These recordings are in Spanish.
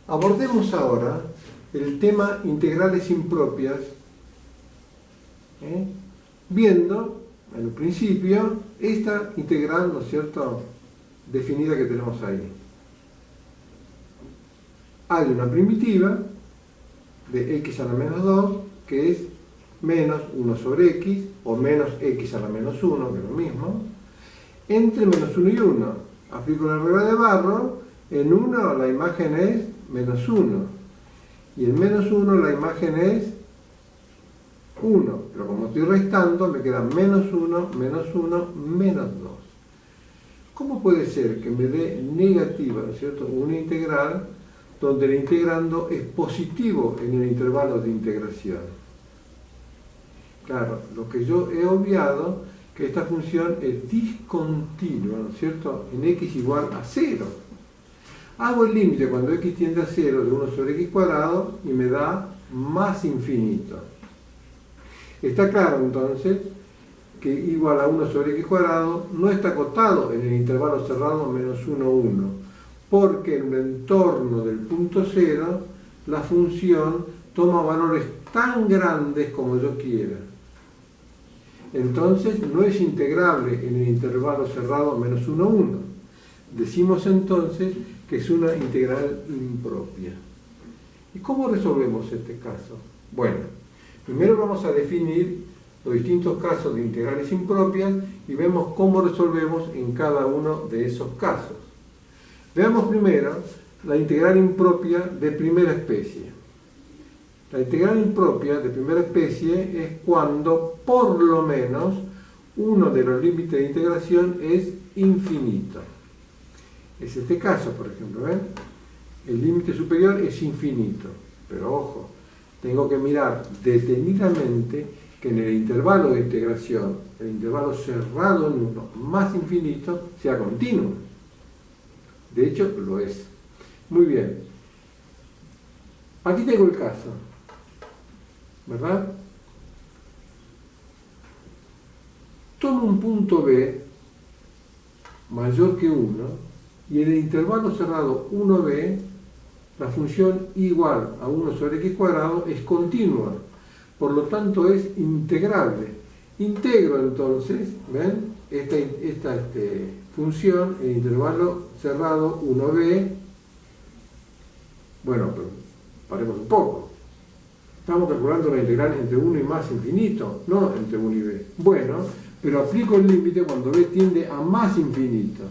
Abordemos ahora el tema integrales impropias, viendo en el principio esta integral, ¿no es cierto?, definida que tenemos ahí. Hay una primitiva de x a la menos 2 que es menos 1 sobre x o menos x a la menos 1, que es lo mismo, entre menos 1 y 1. Aplico la regla de Barrow, en 1 la imagen es menos 1 y en menos 1 la imagen es 1, pero como estoy restando me queda menos 1, menos 1, menos 2. ¿Cómo puede ser que me dé negativa, ¿no es cierto?, una integral donde el integrando es positivo en el intervalo de integración? Claro, lo que yo he obviado, que esta función es discontinua, ¿no es cierto?, en x igual a 0. Hago el límite cuando x tiende a 0 de 1 sobre x cuadrado y me da más infinito. Está claro entonces que igual a 1 sobre x cuadrado no está acotado en el intervalo cerrado menos 1, 1, porque en el entorno del punto 0 la función toma valores tan grandes como yo quiera. Entonces no es integrable en el intervalo cerrado menos 1, 1. Decimos entonces que es una integral impropia. ¿Y cómo resolvemos este caso? Bueno, primero vamos a definir los distintos casos de integrales impropias y vemos cómo resolvemos en cada uno de esos casos. Veamos primero la integral impropia de primera especie. La integral impropia de primera especie es cuando por lo menos uno de los límites de integración es infinito. Es este caso, por ejemplo, ¿ven? El límite superior es infinito, pero ojo, tengo que mirar detenidamente que en el intervalo de integración, el intervalo cerrado en 1 más infinito, sea continuo. De hecho, lo es. Muy bien. Aquí tengo el caso, ¿verdad? Tomo un punto B mayor que 1 y en el intervalo cerrado 1b la función igual a 1 sobre x cuadrado es continua, por lo tanto es integrable. Integro entonces, ¿ven?, esta función en intervalo cerrado 1b. Bueno, pero paremos un poco. Estamos calculando la integral entre 1 y más infinito, no entre 1 y b. Bueno, pero aplico el límite cuando b tiende a más infinito.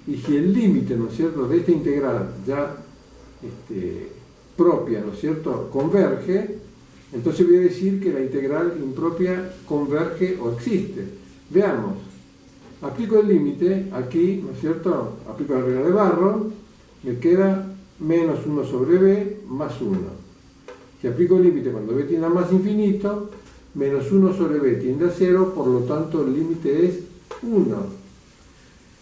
Y si el límite, ¿no es cierto?, de esta integral ya propia, ¿no es cierto?, converge, entonces voy a decir que la integral impropia converge o existe. Veamos. Aplico el límite aquí, ¿no es cierto?, aplico la regla de Barrow, me queda menos 1 sobre b más 1. Si aplico el límite cuando b tiende a más infinito, menos 1 sobre b tiende a 0, por lo tanto el límite es 1.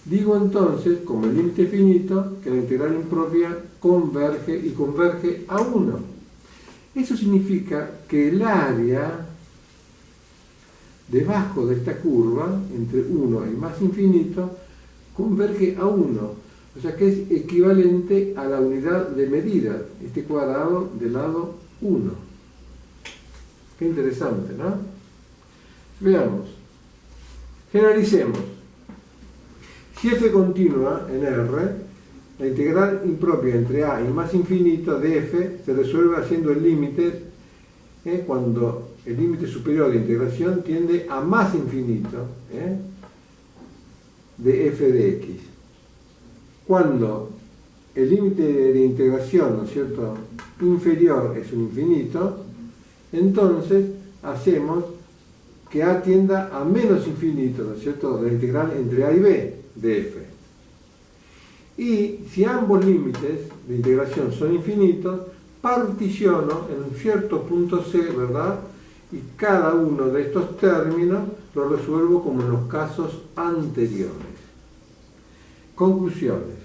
Digo entonces, como el límite es finito, que la integral impropia converge y converge a 1. Eso significa que el área debajo de esta curva, entre 1 y más infinito, converge a 1. O sea que es equivalente a la unidad de medida, este cuadrado del lado 1. Qué interesante, ¿no? Veamos. Generalicemos. Si f continúa en R, la integral impropia entre a y más infinito de f se resuelve haciendo el límite cuando el límite superior de integración tiende a más infinito de f de x. Cuando el límite de integración, ¿no es cierto?, inferior es un infinito, entonces hacemos que a tienda a menos infinito, ¿no es cierto?, de la integral entre a y b de f. Y si ambos límites de integración son infinitos, particiono en un cierto punto C, ¿verdad?, y cada uno de estos términos lo resuelvo como en los casos anteriores. Conclusiones.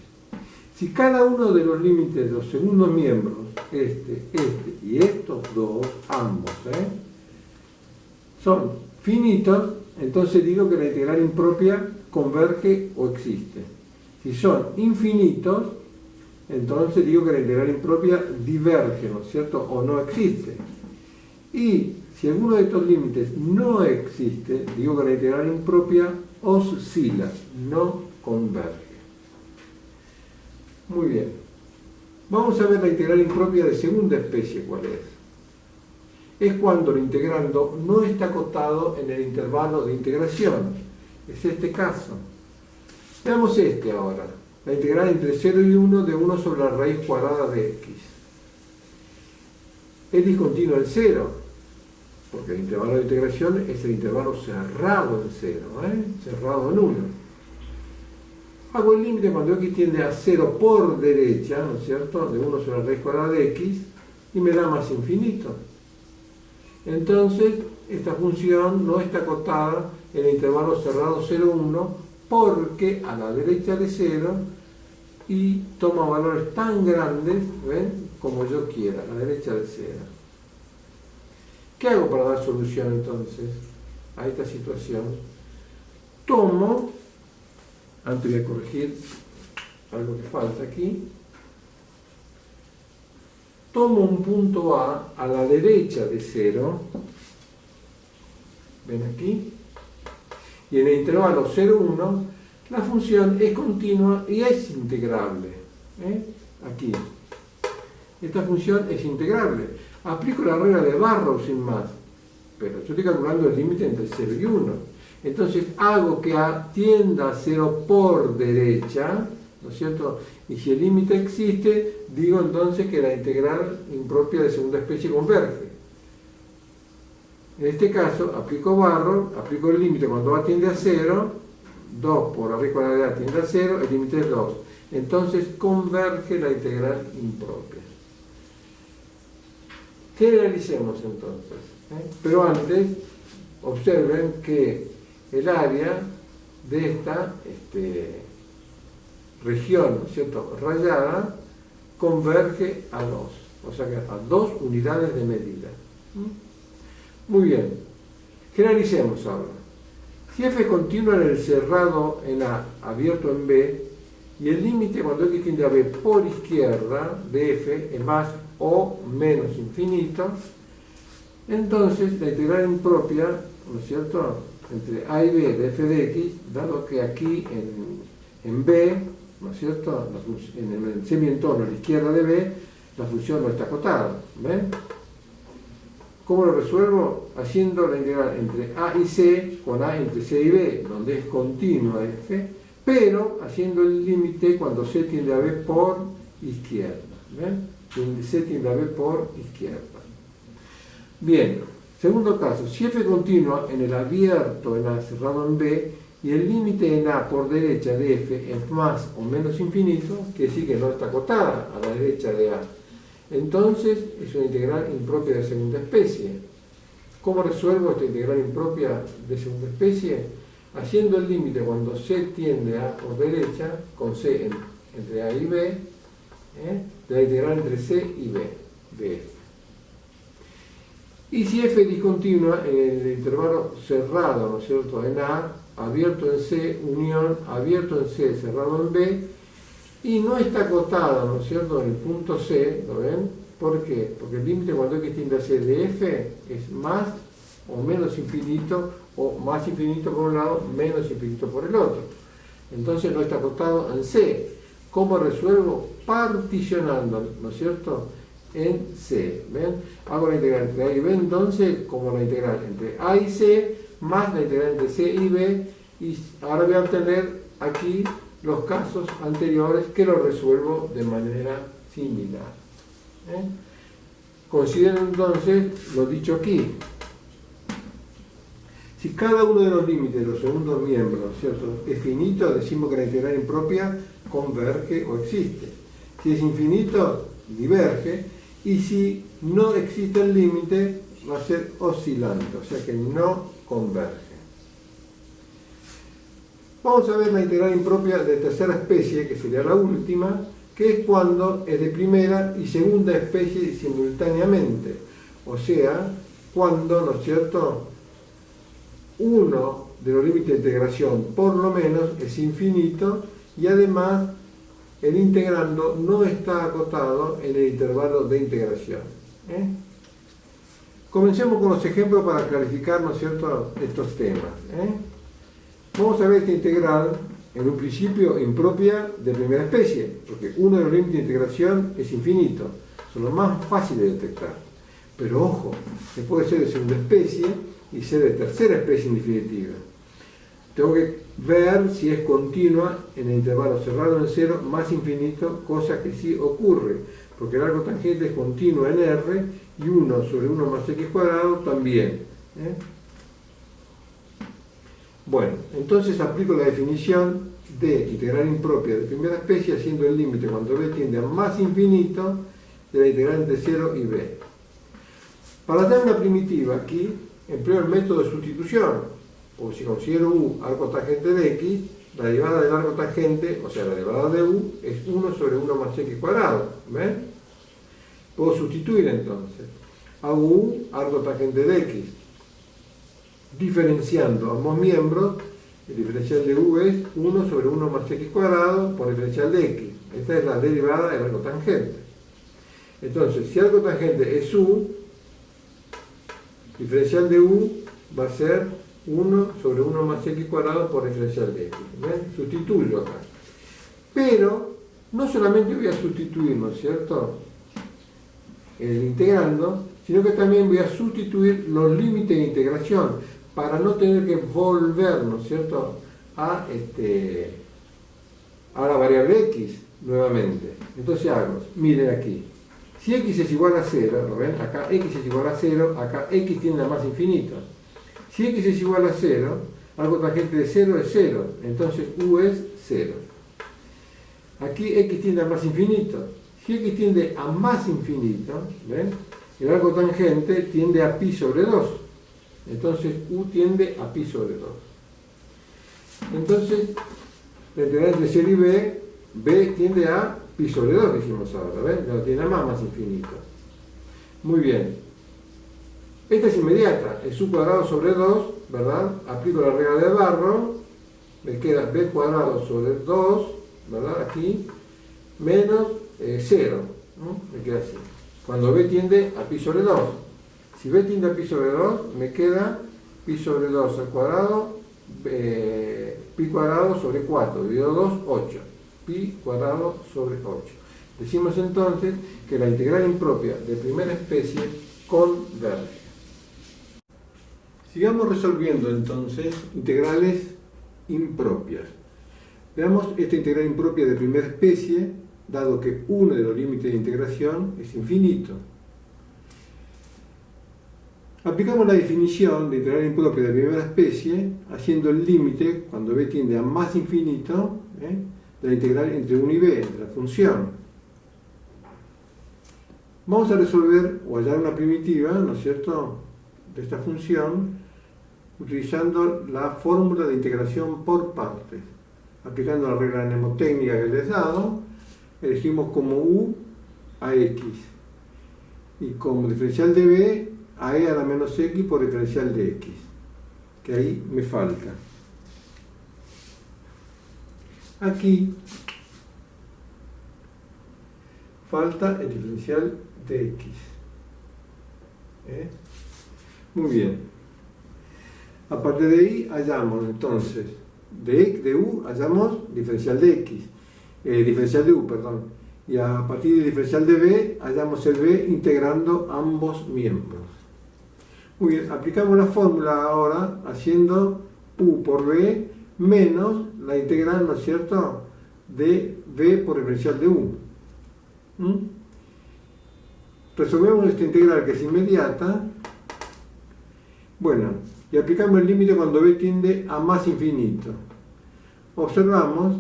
Si cada uno de los límites de los segundos miembros, este y estos dos, ambos, son finitos, entonces digo que la integral impropia converge o existe. Si son infinitos, entonces digo que la integral impropia diverge, ¿no es cierto? O no existe. Y si alguno de estos límites no existe, digo que la integral impropia oscila, no converge. Muy bien. Vamos a ver la integral impropia de segunda especie, ¿cuál es? Es cuando el integrando no está acotado en el intervalo de integración. Es este caso. Veamos este ahora. La integral entre 0 y 1 de 1 sobre la raíz cuadrada de x. Es discontinuo en 0, porque el intervalo de integración es el intervalo cerrado en 0, cerrado en 1. Hago el límite cuando x tiende a 0 por derecha, ¿no es cierto?, de 1 sobre la raíz cuadrada de x, y me da más infinito. Entonces, esta función no está acotada en el intervalo cerrado 0, 1, porque a la derecha de 0 y toma valores tan grandes, ¿ven?, como yo quiera, a la derecha de 0. ¿Qué hago para dar solución entonces a esta situación? Tomo, antes voy a corregir algo que falta aquí, tomo un punto A la derecha de 0, ven aquí, y en el intervalo 0, 1, la función es continua y es integrable. Aquí. Esta función es integrable. Aplico la regla de Barrow sin más, pero yo estoy calculando el límite entre 0 y 1. Entonces hago que A tienda a 0 por derecha, ¿no es cierto? Y si el límite existe, digo entonces que la integral impropia de segunda especie converge. En este caso, aplico Barrow, aplico el límite cuando A tiende a 0, 2 por la raíz cuadrada de A tiende a 0, el límite es 2. Entonces converge la integral impropia. Generalicemos entonces. Pero antes, observen que el área de esta región, ¿no es cierto?, rayada, converge a 2. O sea que a 2 unidades de medida. Muy bien. Generalicemos ahora. Si f es continua en el cerrado en A, abierto en B, y el límite cuando x tiende a B por izquierda de f es más o menos infinito, entonces la integral impropia, ¿no es cierto?, entre A y B de f de x, dado que aquí en B, ¿no es cierto?, en el semientorno a la izquierda de B, la función no está acotada. ¿Ven? ¿Cómo lo resuelvo? Haciendo la integral entre A y C, con A entre C y B, donde es continua f, pero haciendo el límite cuando C tiende a B por izquierda. ¿Ven? C tiende a B por izquierda. Bien, segundo caso, si f continua en el abierto en A cerrado en B y el límite en A por derecha de f es más o menos infinito, quiere decir que no está acotada a la derecha de A, entonces es una integral impropia de segunda especie. ¿Cómo resuelvo esta integral impropia de segunda especie? Haciendo el límite cuando C tiende a por derecha, con C entre A y B, de la integral entre C y B de f. Y si f es discontinua en el intervalo cerrado, ¿no es cierto?, en A, abierto en C, unión, abierto en C, cerrado en B, y no está acotada, ¿no es cierto?, en el punto C, ¿lo ven? ¿Por qué? Porque el límite cuando x tiende a C de f es más o menos infinito, o más infinito por un lado, menos infinito por el otro. Entonces no está acotado en C. ¿Cómo resuelvo? Particionando, ¿no es cierto?, en C. ¿Ven? Hago la integral entre A y B, entonces, como la integral entre A y C, más la integral entre C y B, y ahora voy a obtener aquí los casos anteriores que los resuelvo de manera similar. Consideren entonces lo dicho aquí. Si cada uno de los límites de los segundos miembros, ¿no es cierto?, es finito, decimos que la integral impropia converge o existe. Si es infinito, diverge, y si no existe el límite, va a ser oscilante, o sea que no converge. Vamos a ver la integral impropia de tercera especie, que sería la última, que es cuando es de primera y segunda especie simultáneamente. O sea, cuando, ¿no es cierto?, uno de los límites de integración, por lo menos, es infinito y además el integrando no está acotado en el intervalo de integración. Comencemos con los ejemplos para clarificar, ¿no es cierto?, estos temas. Vamos a ver esta integral, en un principio impropia de primera especie, porque uno de los límites de integración es infinito, son los más fáciles de detectar. Pero ojo, que puede ser de segunda especie y ser de tercera especie en definitiva. Tengo que ver si es continua en el intervalo cerrado en cero más infinito, cosa que sí ocurre, porque el arco tangente es continuo en R y 1 sobre 1 más x cuadrado también. Bueno, entonces aplico la definición de integral impropia de primera especie haciendo el límite cuando b tiende a más infinito de la integral entre 0 y b. Para dar una primitiva aquí, empleo el método de sustitución, porque si considero u arco tangente de x, la derivada del arco tangente, o sea la derivada de u, es 1 sobre 1 más x cuadrado. ¿Ven? Puedo sustituir entonces a u arco tangente de x, diferenciando ambos miembros. El diferencial de u es 1 sobre 1 más x cuadrado por diferencial de x. Esta es la derivada del arco tangente. Entonces, si arco tangente es u, diferencial de u va a ser 1 sobre 1 más x cuadrado por diferencial de x. ¿Ven? Sustituyo acá. Pero no solamente voy a sustituir, ¿no es cierto?, el integrando, sino que también voy a sustituir los límites de integración para no tener que volver, ¿no es cierto?, a la variable x nuevamente. Entonces hago, miren aquí, si x es igual a 0, ¿lo ven? Acá x es igual a 0, acá x tiende a más infinito. Si x es igual a 0, arco tangente de 0 es 0, entonces u es 0. Aquí x tiende a más infinito. Si x tiende a más infinito, ¿ven?, el arco tangente tiende a pi sobre 2. Entonces u tiende a pi sobre 2. Entonces, la integral entre 0 y b tiende a pi sobre 2, dijimos ahora, ¿ven? No tiene a más infinito. Muy bien. Esta es inmediata, es u cuadrado sobre 2, ¿verdad? Aplico la regla de Barrow, me queda b cuadrado sobre 2, ¿verdad? Aquí, menos 0, ¿no? Me queda así. Cuando b tiende a pi sobre 2. Si b tiende a pi sobre 2, me queda pi sobre 2 al cuadrado, pi cuadrado sobre 4, dividido 2, 8. Pi cuadrado sobre 8. Decimos entonces que la integral impropia de primera especie converge. Sigamos resolviendo entonces integrales impropias. Veamos esta integral impropia de primera especie, dado que uno de los límites de integración es infinito. Aplicamos la definición de integral impropia de primera especie haciendo el límite, cuando b tiende a más infinito, de la integral entre 1 y b, de la función. Vamos a resolver o hallar una primitiva, ¿no es cierto?, de esta función, utilizando la fórmula de integración por partes. Aplicando la regla mnemotécnica que les he dado, elegimos como u a x y como diferencial de b a e a la menos x por diferencial de x, que ahí me falta. Aquí falta el diferencial de x. Muy bien. A partir de ahí hallamos entonces de u hallamos diferencial de x, diferencial de u, perdón. Y a partir del diferencial de b hallamos el b integrando ambos miembros. Muy bien, aplicamos la fórmula ahora haciendo u por b menos la integral, ¿no es cierto?, de b por diferencial de u. Resolvemos esta integral que es inmediata. Bueno, y aplicamos el límite cuando b tiende a más infinito. Observamos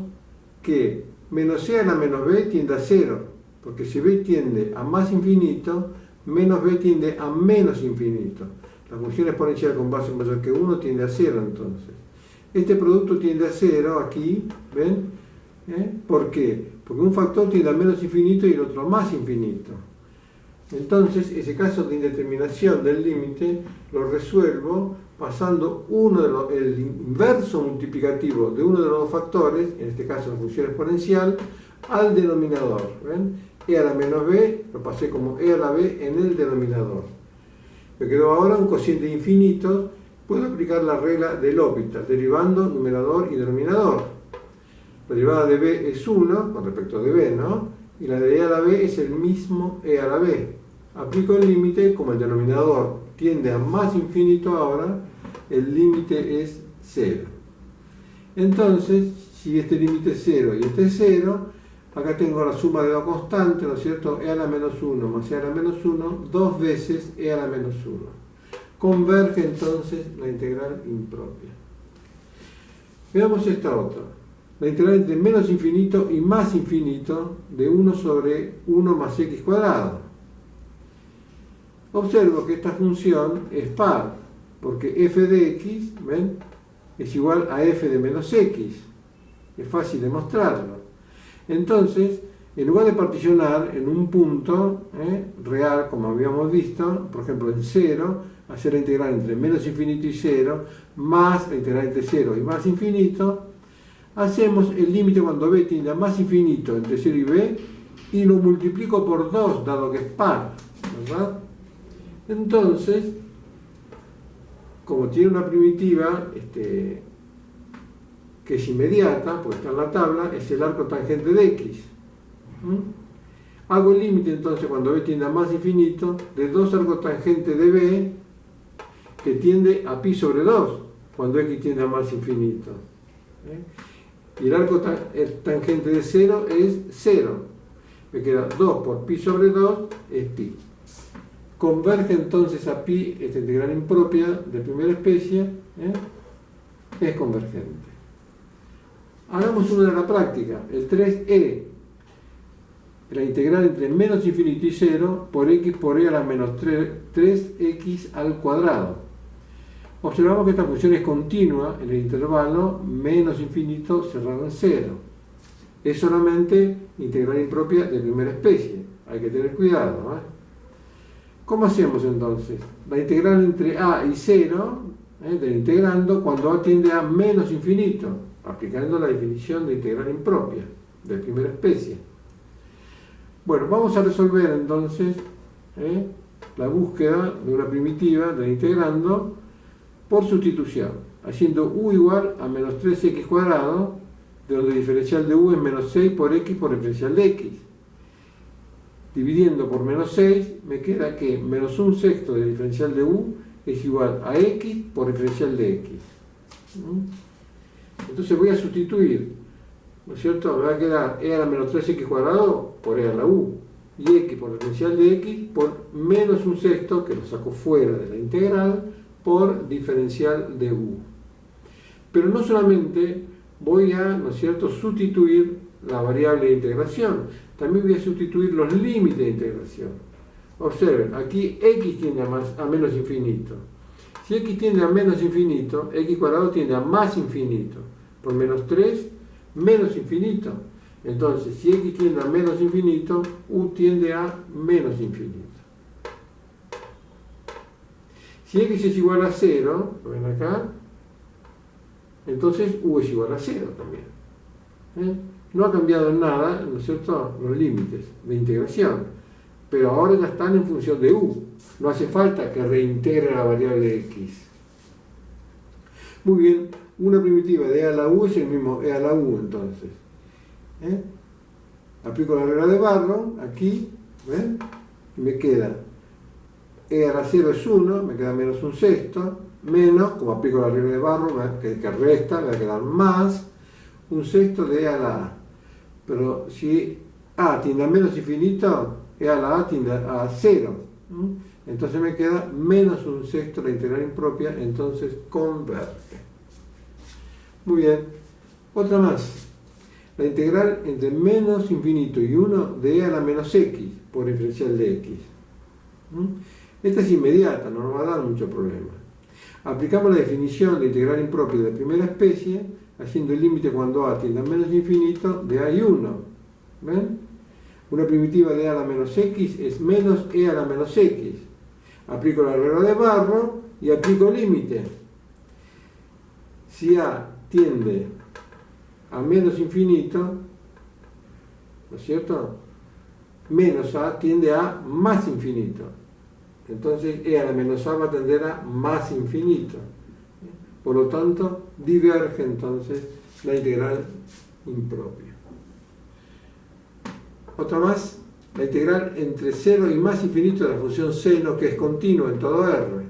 que menos c a la menos b tiende a 0, porque si b tiende a más infinito, menos b tiende a menos infinito. La función exponencial con base mayor que 1 tiende a 0 entonces. Este producto tiende a 0 aquí, ¿ven? ¿Por qué? Porque un factor tiende a menos infinito y el otro a más infinito. Entonces, ese caso de indeterminación del límite lo resuelvo pasando el inverso multiplicativo de uno de los dos factores, en este caso la función exponencial, al denominador. ¿Ven? E a la menos b lo pasé como e a la b en el denominador. Me quedó ahora un cociente infinito. Puedo aplicar la regla del L'Hopital, derivando numerador y denominador. La derivada de b es 1 con respecto de b, ¿no? Y la de e a la b es el mismo e a la b. Aplico el límite, como el denominador tiende a más infinito ahora, el límite es 0. Entonces, si este límite es 0 y este es 0, acá tengo la suma de dos constantes, ¿no es cierto? E a la menos 1 más e a la menos 1, dos veces e a la menos 1. Converge entonces la integral impropia. Veamos esta otra. La integral entre menos infinito y más infinito de 1 sobre 1 más x cuadrado. Observo que esta función es par, porque f de x, ¿ven?, es igual a f de menos x. Es fácil demostrarlo. Entonces, en lugar de particionar en un punto real, como habíamos visto, por ejemplo en 0, hacer la integral entre menos infinito y 0, más la integral entre 0 y más infinito, hacemos el límite cuando b tiende a más infinito entre 0 y b, y lo multiplico por 2, dado que es par, ¿verdad? Entonces, como tiene una primitiva que es inmediata, porque está en la tabla, es el arco tangente de x. Hago el límite entonces cuando b tiende a más infinito de 2 arcos tangentes de b que tiende a pi sobre 2 cuando x tiende a más infinito. Y el arco tangente de 0 es 0. Me queda 2 por pi sobre 2 es pi. Converge entonces a pi esta integral impropia de primera especie, es convergente. Hagamos una de la práctica, el 3e, la integral entre menos infinito y 0 por x por e a la menos 3x al cuadrado. Observamos que esta función es continua en el intervalo menos infinito cerrado en 0. Es solamente integral impropia de primera especie, hay que tener cuidado. ¿Cómo hacemos entonces? La integral entre a y 0, del integrando cuando a tiende a menos infinito, aplicando la definición de integral impropia de primera especie. Bueno, vamos a resolver entonces la búsqueda de una primitiva del integrando por sustitución, haciendo u igual a menos 3x cuadrado, de donde el diferencial de u es menos 6 por x por diferencial de x. Dividiendo por menos 6, me queda que menos 1/6 del diferencial de u es igual a x por diferencial de x. Entonces voy a sustituir, ¿no es cierto? Me va a quedar e a la menos 3x cuadrado por e a la u, y x por diferencial de x por menos 1/6, que lo saco fuera de la integral, por diferencial de u. Pero no solamente voy a, ¿no es cierto?, sustituir la variable de integración, también voy a sustituir los límites de integración. Observen, aquí x tiende a menos infinito. Si x tiende a menos infinito, x cuadrado tiende a más infinito. Por menos 3, menos infinito. Entonces, si x tiende a menos infinito, u tiende a menos infinito. Si x es igual a 0, ¿lo ven acá? Entonces u es igual a 0 también. No ha cambiado en nada, ¿no es cierto?, los límites de integración, pero ahora ya están en función de u. No hace falta que reintegre la variable x. Muy bien, una primitiva de e a la u es el mismo e a la u entonces. Aplico la regla de Barrow aquí, ¿ven? Y me queda e a la 0 es 1, me queda menos 1/6, menos, como aplico la regla de Barrow, que resta, me va a quedar más 1/6 de e a la a. Pero si a tiende a menos infinito, e a la a tiende a 0. Entonces me queda menos 1/6 la integral impropia, entonces converge. Muy bien. Otra más. La integral entre menos infinito y 1 de e a la menos x por diferencial de x. Esta es inmediata, no nos va a dar mucho problema. Aplicamos la definición de integral impropia de primera especie, haciendo el límite cuando a tiende a menos infinito de a y 1. ¿Ven? Una primitiva de a a la menos x es menos e a la menos x. Aplico la regla de Barrow y aplico límite. Si a tiende a menos infinito, ¿no es cierto? Menos a tiende a más infinito. Entonces e a la menos a va a tender a más infinito. Por lo tanto, diverge entonces la integral impropia. Otra más, la integral entre 0 y más infinito de la función seno, que es continua en todo R.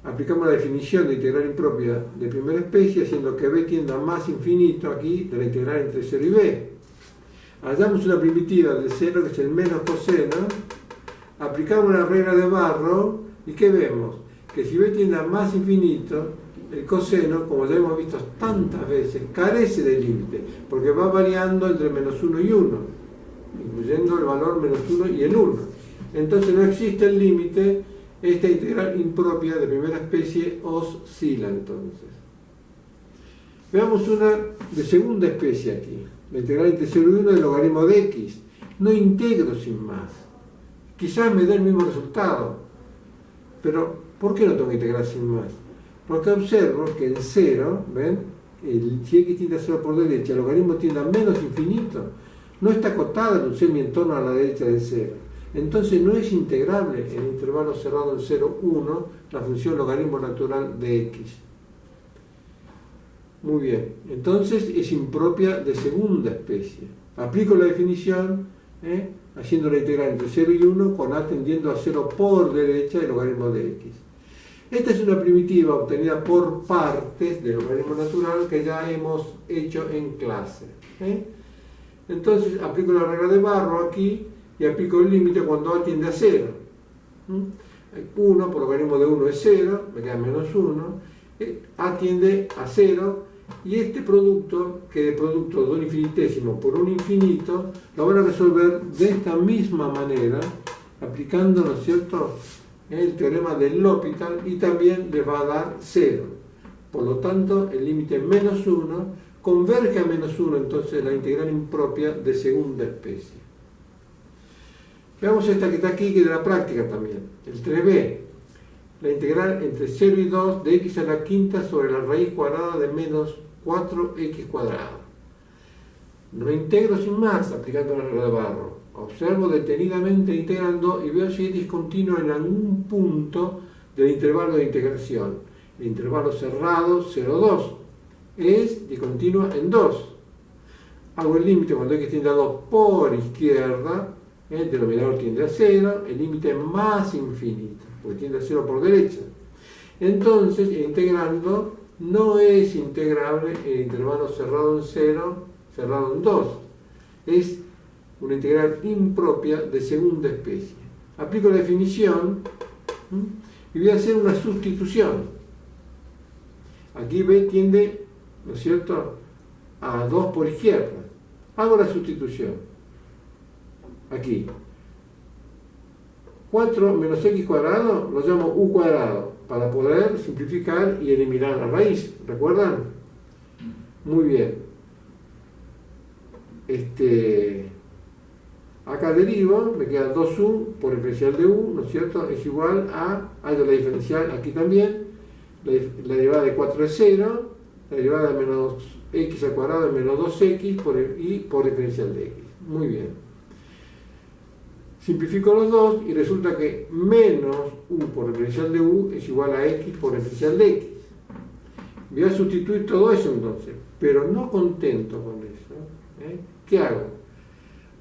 Aplicamos la definición de integral impropia de primera especie, haciendo que b tienda a más infinito aquí de la integral entre 0 y b. Hallamos una primitiva de 0 que es el menos coseno, aplicamos la regla de Barrow y ¿qué vemos? Que si b tiende a más infinito, el coseno, como ya hemos visto tantas veces, carece de límite, porque va variando entre menos 1 y 1, incluyendo el valor menos 1 y el 1. Entonces no existe el límite, esta integral impropia de primera especie oscila entonces. Veamos una de segunda especie aquí, la integral entre 0 y 1 del logaritmo de x. No integro sin más. Quizás me dé el mismo resultado, pero ¿por qué no tengo que integrar sin más? Porque observo que en 0, ¿ven? Si x tiende a 0 por derecha, el logaritmo tiende a menos infinito. No está acotada en un semi-entorno a la derecha de 0. Entonces no es integrable en el intervalo cerrado en 0, 1 la función logaritmo natural de x. Muy bien, entonces es impropia de segunda especie. Aplico la definición, haciendo la integral entre 0 y 1 con a tendiendo a 0 por derecha del logaritmo de x. Esta es una primitiva obtenida por partes del logaritmo natural que ya hemos hecho en clase. Entonces aplico la regla de Barrow aquí y aplico el límite cuando a tiende a 0. 1 por logaritmo de 1 es 0, me queda menos 1. A tiende a 0 y este producto, que es producto de un infinitésimo por un infinito, lo van a resolver de esta misma manera, aplicando, ¿no es cierto?, el teorema del L'Hopital, y también les va a dar 0. Por lo tanto, el límite menos 1 converge a menos 1, entonces la integral impropia de segunda especie. Veamos esta que está aquí, que es de la práctica también, el 3b. La integral entre 0 y 2 de x a la quinta sobre la raíz cuadrada de menos 4x cuadrado. Lo integro sin más, aplicando la regla de Barrow. Observo detenidamente integrando y veo si es discontinuo en algún punto del intervalo de integración. El intervalo cerrado 0,2 es discontinuo en 2. Hago el límite cuando x tiende a 2 por izquierda, el denominador tiende a 0, el límite más infinito, porque tiende a 0 por derecha. Entonces, integrando, no es integrable el intervalo cerrado en 0, cerrado en 2. Es una integral impropia de segunda especie. Aplico la definición y voy a hacer una sustitución. Aquí b tiende, ¿no es cierto?, a 2 por izquierda. Hago la sustitución. Aquí. 4 menos x cuadrado lo llamo u cuadrado para poder simplificar y eliminar la raíz. ¿Recuerdan? Muy bien. Acá derivo, me queda 2u por diferencial de u, ¿no es cierto? Es igual a, hallo la diferencial aquí también, la derivada de 4 es 0, la derivada de menos x al cuadrado es menos 2x y por diferencial de x. Muy bien. Simplifico los dos y resulta que menos u por diferencial de u es igual a x por diferencial de x. Voy a sustituir todo eso entonces, pero no contento con eso. ¿Qué hago?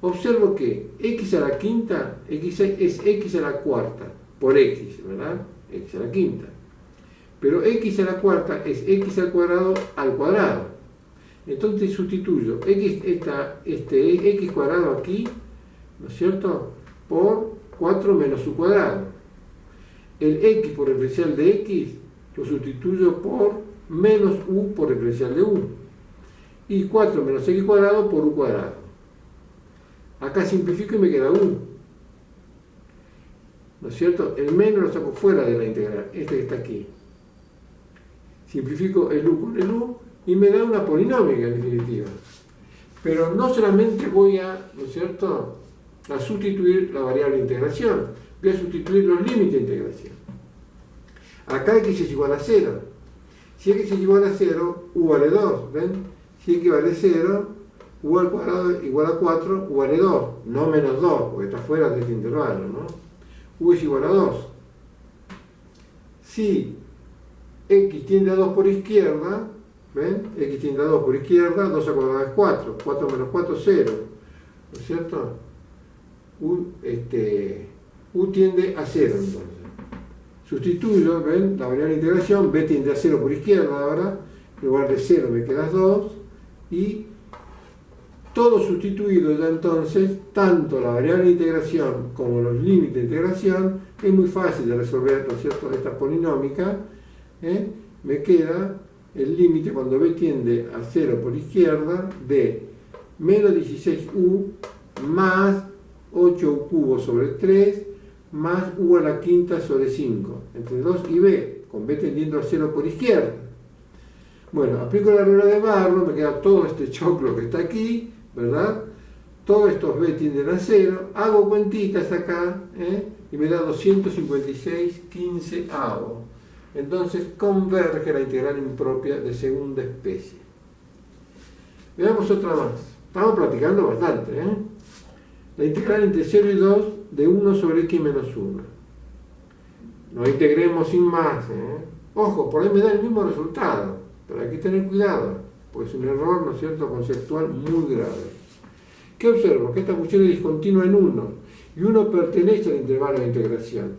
Observo que x a la quinta es x a la cuarta, por x, ¿verdad? X a la quinta. Pero x a la cuarta es x al cuadrado al cuadrado. Entonces sustituyo x cuadrado aquí, ¿no es cierto?, por 4 menos u cuadrado. El x por diferencial de x lo sustituyo por menos u por diferencial de u. Y 4 menos x cuadrado por u cuadrado. Acá simplifico y me queda u. ¿No es cierto? El menos lo saco fuera de la integral, este que está aquí. Simplifico el u con el u y me da una polinómica en definitiva. Pero no solamente voy a, ¿no es cierto?, a sustituir la variable de integración, voy a sustituir los límites de integración. Acá x es igual a 0. Si x es igual a 0, u vale 2, ¿ven? Si x vale 0, u al cuadrado igual a 4, u vale 2, no menos 2, porque está fuera de este intervalo, ¿no? U es igual a 2. Si x tiende a 2 por izquierda, ¿ven? X tiende a 2 por izquierda, 2 al cuadrado es 4, 4 menos 4 es 0, ¿no es cierto? U tiende a 0 entonces. Sustituyo, ¿ven? La variable de integración, b tiende a 0 por izquierda ahora, en lugar de 0 me quedas 2, y todo sustituido ya entonces, tanto la variable de integración como los límites de integración, es muy fácil de resolver, ¿no es cierto?, esta polinómica. Me queda el límite cuando b tiende a 0 por izquierda de menos 16u más 8u cubo sobre 3 más u a la quinta sobre 5, entre 2 y b, con b tendiendo a 0 por izquierda. Bueno, aplico la regla de Barrow, me queda todo este choclo que está aquí, ¿verdad? Todos estos b tienden a 0, hago cuentitas acá, y me da 256/15. Entonces converge la integral impropia de segunda especie. Veamos otra más. Estamos practicando bastante, La integral entre 0 y 2 de 1 sobre x menos 1. Lo integremos sin más, Ojo, por ahí me da el mismo resultado, pero hay que tener cuidado, porque es un error, ¿no es cierto?, conceptual muy grave. ¿Qué observo? Que esta función es discontinua en 1, y 1 pertenece al intervalo de integración.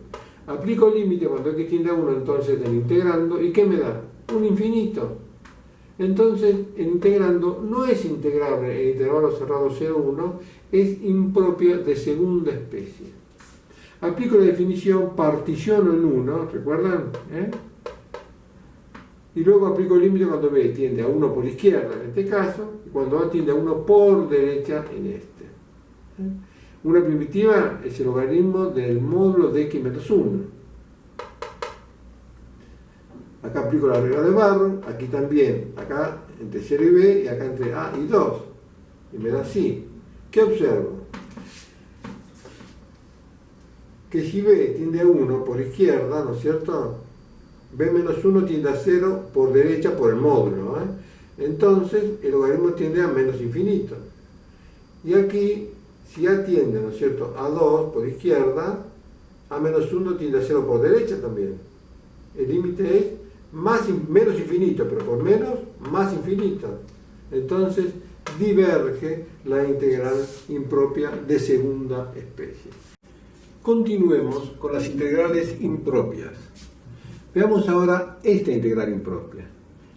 Aplico el límite cuando x tiende a 1, entonces del integrando, ¿y qué me da? Un infinito. Entonces, el integrando no es integrable en intervalo cerrado 0,1, es impropia de segunda especie. Aplico la definición, particiono en 1, ¿recuerdan? Y luego aplico el límite cuando b tiende a 1 por izquierda, en este caso, y cuando a tiende a 1 por derecha, en este. Una primitiva es el logaritmo del módulo de x menos 1. Acá aplico la regla de Barrow, aquí también, acá entre 0 y b, y acá entre a y 2. Y me da así. ¿Qué observo? Que si b tiende a 1 por izquierda, ¿no es cierto?, b menos 1 tiende a 0 por derecha por el módulo, Entonces el logaritmo tiende a menos infinito. Y aquí, si a tiende, ¿no es cierto?, a 2 por izquierda, a menos 1 tiende a 0 por derecha también. El límite es menos infinito, pero por menos, más infinito. Entonces diverge la integral impropia de segunda especie. Continuemos con las integrales impropias. Veamos ahora esta integral impropia.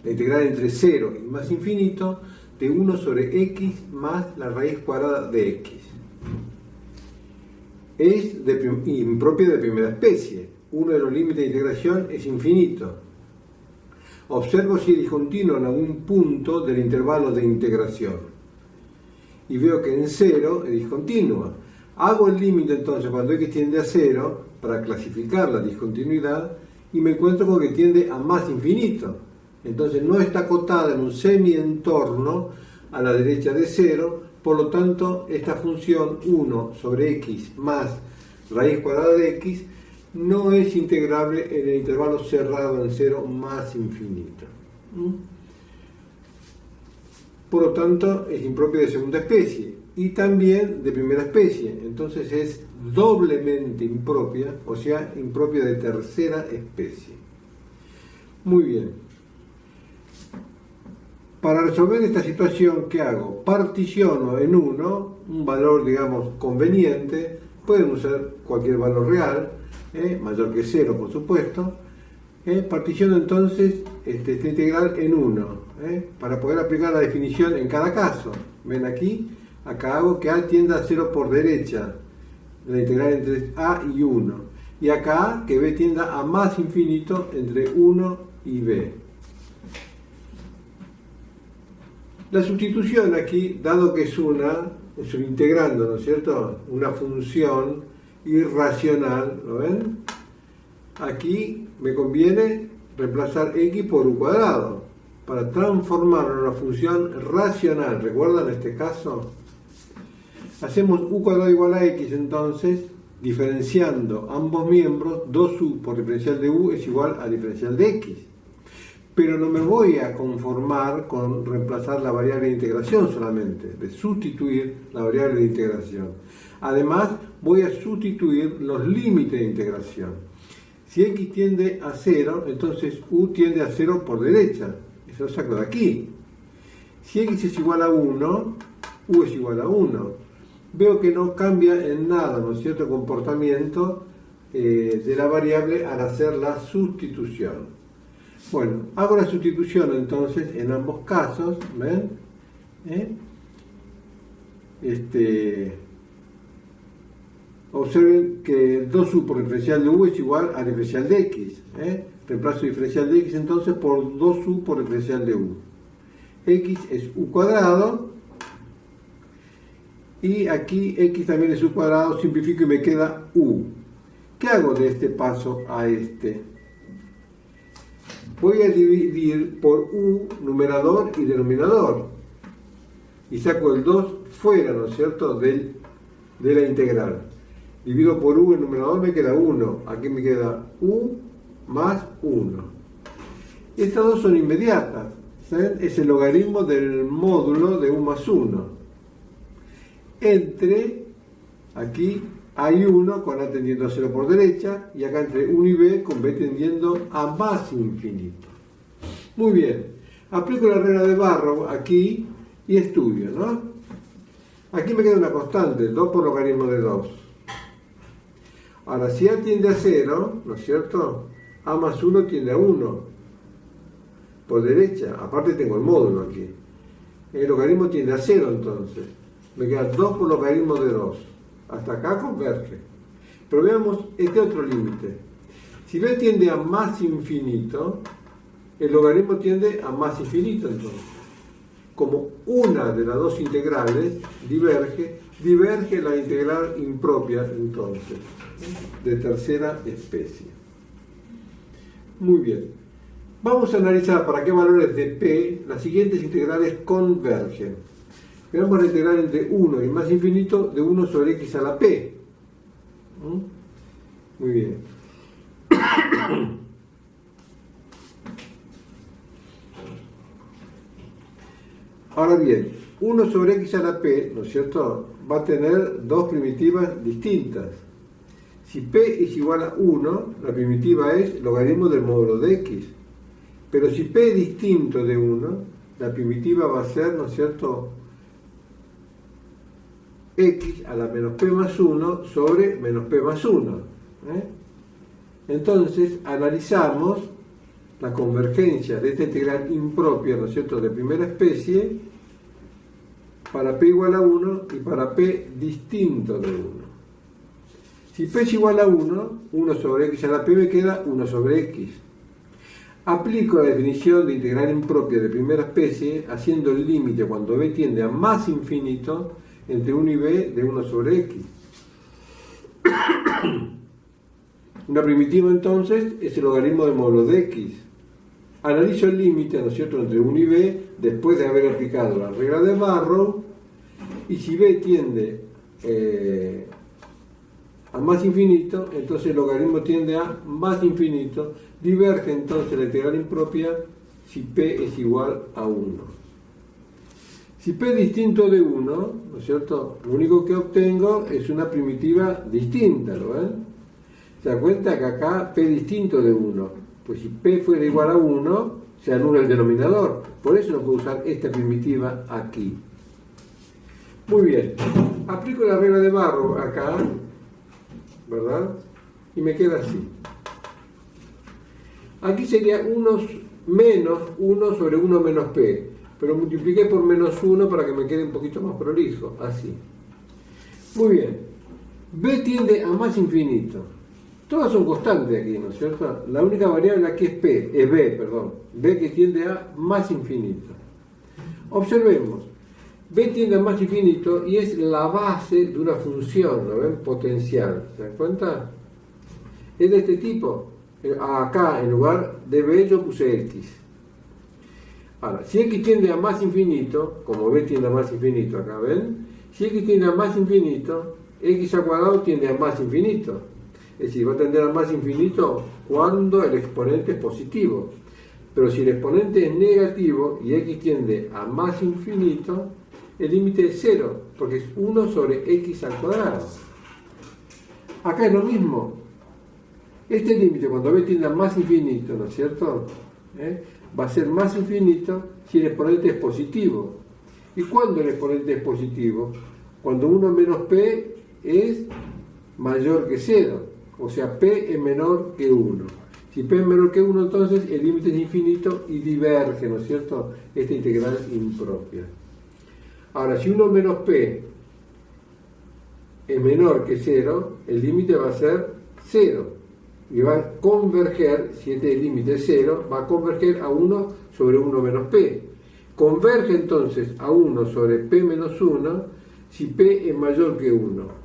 La integral entre 0 y más infinito de 1 sobre x más la raíz cuadrada de x. Es impropia de primera especie. Uno de los límites de integración es infinito. Observo si es discontinuo en algún punto del intervalo de integración. Y veo que en 0 es discontinua. Hago el límite entonces cuando x tiende a 0 para clasificar la discontinuidad y me encuentro con que tiende a más infinito. Entonces no está acotada en un semi-entorno a la derecha de 0, por lo tanto esta función 1 sobre x más raíz cuadrada de x no es integrable en el intervalo cerrado en 0 más infinito. Por lo tanto es impropia de segunda especie y también de primera especie, entonces es doblemente impropia, o sea, impropia de tercera especie. Muy bien. Para resolver esta situación, ¿qué hago? Particiono en 1, un valor, digamos, conveniente, pueden usar cualquier valor real, mayor que 0, por supuesto. Particiono entonces esta integral en 1, para poder aplicar la definición en cada caso. Ven aquí, acá hago que a tienda a 0 por derecha, la integral entre a y 1. Y acá que b tienda a más infinito entre 1 y b. La sustitución aquí, dado que es un integrando, ¿no es cierto?, una función irracional, ¿lo ven? Aquí me conviene reemplazar x por u cuadrado para transformarlo en una función racional. ¿Recuerdan este caso? Hacemos u cuadrado igual a x, entonces, diferenciando ambos miembros, 2u por diferencial de u es igual a diferencial de x. pero no me voy a conformar con reemplazar la variable de integración solamente, de sustituir la variable de integración. Además, voy a sustituir los límites de integración. Si x tiende a 0, entonces u tiende a 0 por derecha. Eso lo saco de aquí. Si x es igual a 1, u es igual a 1. Veo que no cambia en nada, ¿no es cierto?, el comportamiento de la variable al hacer la sustitución. Bueno, hago la sustitución entonces en ambos casos, ¿ven? Observen que 2u por diferencial de u es igual al diferencial de x. Reemplazo diferencial de x entonces por 2u por diferencial de u. X es u cuadrado y aquí x también es u cuadrado, simplifico y me queda u. ¿Qué hago de este paso a este? Voy a dividir por u numerador y denominador y saco el 2 fuera, ¿no es cierto?, de la integral. Divido por u el numerador, me queda 1. Aquí me queda u más 1. Estas dos son inmediatas. ¿Saben? Es el logaritmo del módulo de u más 1. Entre, aquí hay 1 con a tendiendo a 0 por derecha, y acá entre 1 y b con b tendiendo a más infinito. Muy bien, aplico la regla de Barrow aquí y estudio, ¿no? Aquí me queda una constante, 2 por logaritmo de 2. Ahora, si a tiende a 0, ¿no es cierto?, a más 1 tiende a 1 por derecha, aparte tengo el módulo aquí. El logaritmo tiende a 0 entonces. Me queda 2 por logaritmo de 2. Hasta acá converge. Pero veamos este otro límite. Si b tiende a más infinito, el logaritmo tiende a más infinito entonces. Como una de las dos integrales diverge la integral impropia entonces, de tercera especie. Muy bien. Vamos a analizar para qué valores de p las siguientes integrales convergen. Veamos la integral entre 1 y más infinito de 1 sobre x a la p. Muy bien. Ahora bien, 1 sobre x a la p, ¿no es cierto?, va a tener dos primitivas distintas. Si p es igual a 1, la primitiva es logaritmo del módulo de x. Pero si p es distinto de 1, la primitiva va a ser, ¿no es cierto?, x a la menos p más 1 sobre menos p más 1. Entonces, analizamos la convergencia de esta integral impropia, ¿no es cierto?, de primera especie, para p igual a 1 y para p distinto de 1. Si p es igual a 1, 1 sobre x a la p me queda 1 sobre x. Aplico la definición de integral impropia de primera especie haciendo el límite cuando b tiende a más infinito entre 1 y b de 1 sobre x. Una primitiva entonces es el logaritmo del módulo de x. Analizo el límite, ¿no es cierto?, entre 1 y b después de haber aplicado la regla de Barrow, y si b tiende a más infinito, entonces el logaritmo tiende a más infinito, diverge entonces la integral impropia si p es igual a 1. Si p es distinto de 1, ¿no es cierto?, lo único que obtengo es una primitiva distinta, ¿lo ven? ¿Se da cuenta que acá p es distinto de 1? Pues si p fuera igual a 1, se anula el denominador. Por eso no puedo usar esta primitiva aquí. Muy bien. Aplico la regla de Barrow acá, ¿verdad? Y me queda así. Aquí sería 1 menos 1 sobre 1 menos p. Pero multipliqué por menos 1 para que me quede un poquito más prolijo. Así. Muy bien. B tiende a más infinito. Todas son constantes aquí, ¿no es cierto? La única variable aquí es B que tiende a más infinito. Observemos. B tiende a más infinito y es la base de una función, ¿lo ven? Potencial. ¿Se dan cuenta? Es de este tipo. Acá, en lugar de B, yo puse X. Ahora, si X tiende a más infinito, como B tiende a más infinito acá, ¿ven? Si X tiende a más infinito, X al cuadrado tiende a más infinito. Es decir, va a tender a más infinito cuando el exponente es positivo. Pero si el exponente es negativo y x tiende a más infinito, el límite es 0, porque es 1 sobre x al cuadrado. Acá es lo mismo. Este límite, cuando b tiende a más infinito, ¿no es cierto? Va a ser más infinito si el exponente es positivo. ¿Y cuándo el exponente es positivo? Cuando 1 menos p es mayor que 0. O sea, p es menor que 1. Si p es menor que 1, entonces el límite es infinito y diverge, ¿no es cierto?, esta integral impropia. Ahora, si 1 menos p es menor que 0, el límite va a ser 0. Y va a converger, si este límite es 0, va a converger a 1 sobre 1 menos p. Converge entonces a 1 sobre p menos 1 si p es mayor que 1.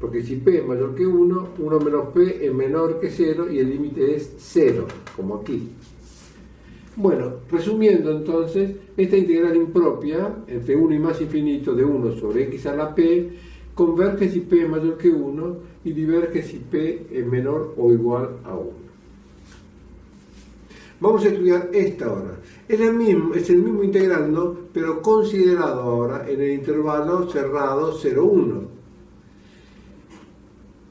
Porque si p es mayor que 1, 1 menos p es menor que 0 y el límite es 0, como aquí. Bueno, resumiendo entonces, esta integral impropia entre 1 y más infinito de 1 sobre x a la p converge si p es mayor que 1 y diverge si p es menor o igual a 1. Vamos a estudiar esta ahora. Es el mismo integrando, pero considerado ahora en el intervalo cerrado 0, 1.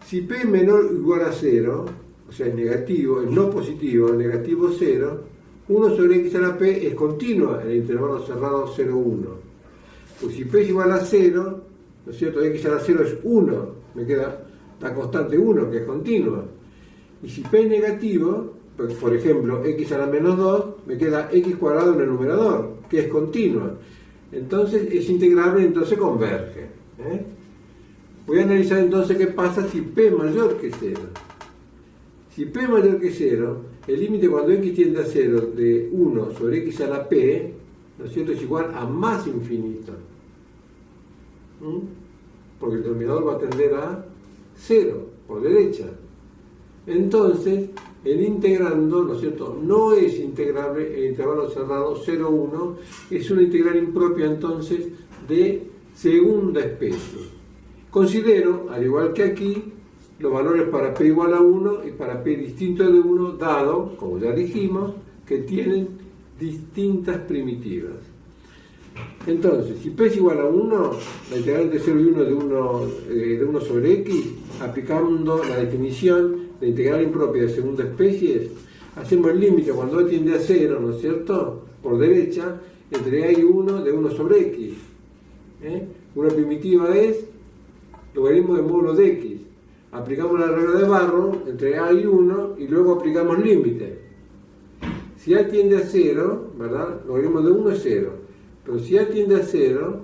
Si p es menor o igual a 0, o sea, es negativo, es no positivo, es negativo 0, 1 sobre x a la p es continua en el intervalo cerrado 0, 1. Pues si p es igual a 0, ¿no es cierto?, x a la 0 es 1, me queda la constante 1, que es continua. Y si p es negativo, pues, por ejemplo, x a la menos 2, me queda x cuadrado en el numerador, que es continua. Entonces es integrable, entonces converge. Voy a analizar entonces qué pasa si p es mayor que 0. Si p es mayor que 0, el límite cuando x tiende a 0 de 1 sobre x a la p, ¿no es cierto?, es igual a más infinito. Porque el denominador va a tender a 0, por derecha. Entonces, el integrando, ¿no es cierto?, no es integrable en intervalo cerrado 0, 1, es una integral impropia entonces de segunda especie. Considero, al igual que aquí, los valores para p igual a 1 y para p distinto de 1, dado, como ya dijimos, que tienen distintas primitivas. Entonces, si p es igual a 1, la integral entre 0 y 1 de 1 sobre x, aplicando la definición de integral impropia de segunda especie, hacemos el límite cuando a tiende a 0, ¿no es cierto?, por derecha, entre a y 1 de 1 sobre x. Una primitiva es logaritmo de módulo de x. Aplicamos la regla de Barrow entre a y 1 y luego aplicamos límite. Si a tiende a 0, ¿verdad?, logaritmo de 1 es 0. Pero si a tiende a 0,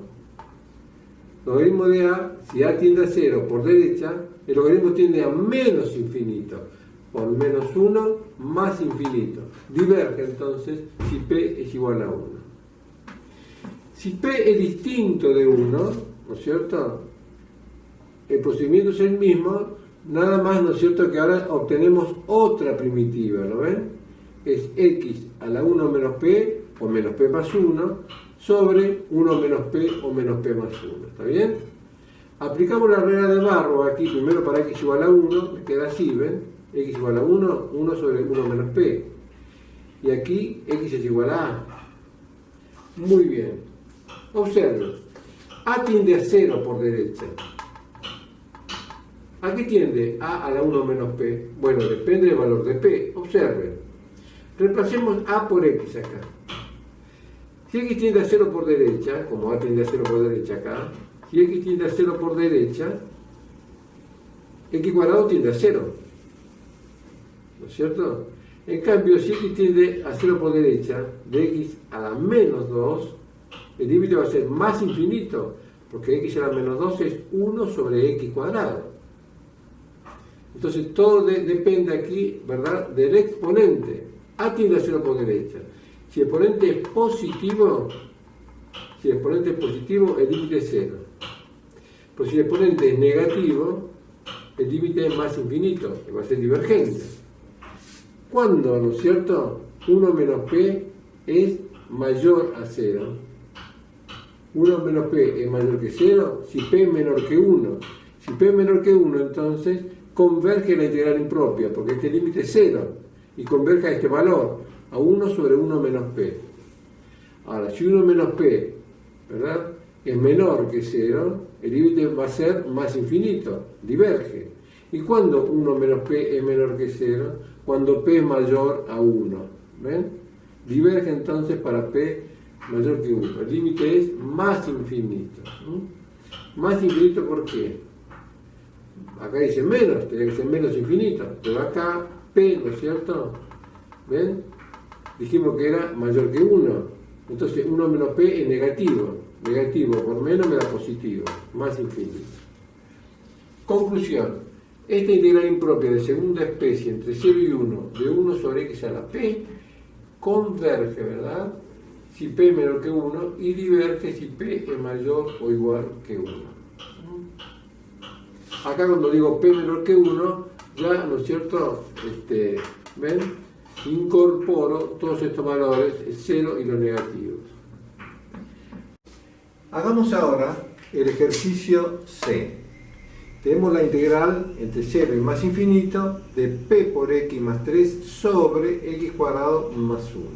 logaritmo de a, si a tiende a 0 por derecha, el logaritmo tiende a menos infinito. Por menos 1 más infinito. Diverge entonces si p es igual a 1. Si p es distinto de 1, ¿no es cierto?, el procedimiento es el mismo, nada más, ¿no es cierto?, que ahora obtenemos otra primitiva, ¿lo ven? Es x a la 1 menos p, o menos p más 1, sobre 1 menos p o menos p más 1, ¿está bien? Aplicamos la regla de Barrow aquí, primero para x igual a 1, me queda así, ¿ven? X igual a 1, 1 sobre 1 menos p. Y aquí x es igual a a. Muy bien. Observen. A tiende a 0 por derecha. ¿A qué tiende? A la 1 menos p. Bueno, depende del valor de p. Observen. Reemplacemos a por x acá. Si x tiende a 0 por derecha, como a tiende a 0 por derecha acá, si x tiende a 0 por derecha, x cuadrado tiende a 0. ¿No es cierto? En cambio, si x tiende a 0 por derecha, de x a la menos 2, el límite va a ser más infinito, porque x a la menos 2 es 1 sobre x cuadrado. Entonces todo depende aquí, ¿verdad?, del exponente. A tiende a 0 por derecha. Si el exponente es positivo, el límite es 0. Pero si el exponente es negativo, el límite es más infinito, que va a ser divergente. ¿Cuándo, no es cierto?, 1 menos p es mayor a 0. 1 menos p es mayor que 0 si p es menor que 1. Si p es menor que 1, entonces converge la integral impropia, porque este límite es 0, y converge a este valor. a 1 sobre 1 menos p. Ahora, si 1 menos p, ¿verdad?, es menor que 0, el límite va a ser más infinito, diverge. ¿Y cuándo 1 menos p es menor que 0? Cuando p es mayor a 1. ¿Ven? Diverge entonces para p mayor que 1. El límite es más infinito. ¿Más infinito por qué? Acá dice menos, tendría que ser menos infinito. Pero acá p, ¿no es cierto? ¿Ven? Dijimos que era mayor que 1. Entonces 1 menos p es negativo. Negativo por menos me da positivo. Más infinito. Conclusión. Esta integral impropia de segunda especie entre 0 y 1 de 1 sobre x a la p converge, ¿verdad?, si p es menor que 1 y diverge si p es mayor o igual que 1. Acá cuando digo p menor que 1, ya, ¿no es cierto?, ¿ven?, incorporo todos estos valores, el 0 y los negativos. Hagamos ahora el ejercicio C. Tenemos la integral entre 0 y más infinito de p por x más 3 sobre x cuadrado más 1.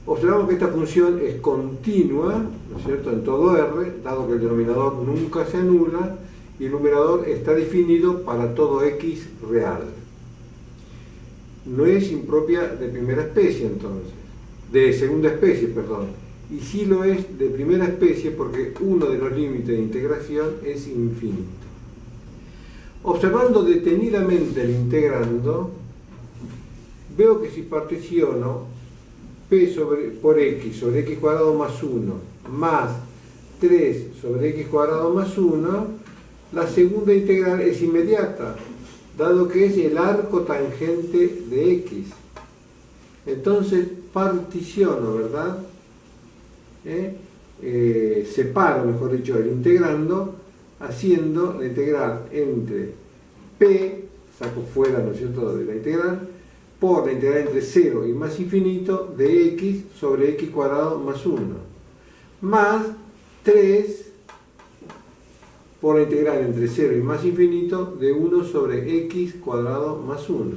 Observamos que esta función es continua, ¿no es cierto?, en todo R, dado que el denominador nunca se anula y el numerador está definido para todo x real. No es impropia de primera especie entonces, de segunda especie, perdón. Y sí lo es de primera especie porque uno de los límites de integración es infinito. Observando detenidamente el integrando, veo que si particiono p por x sobre x cuadrado más 1 más 3 sobre x cuadrado más 1, la segunda integral es inmediata, dado que es el arco tangente de x. Entonces particiono, ¿verdad?, separo, mejor dicho, el integrando, haciendo la integral entre p, saco fuera, ¿no es cierto?, de la integral, por la integral entre 0 y más infinito de x sobre x cuadrado más 1, más 3 por la integral entre 0 y más infinito de 1 sobre x cuadrado más 1.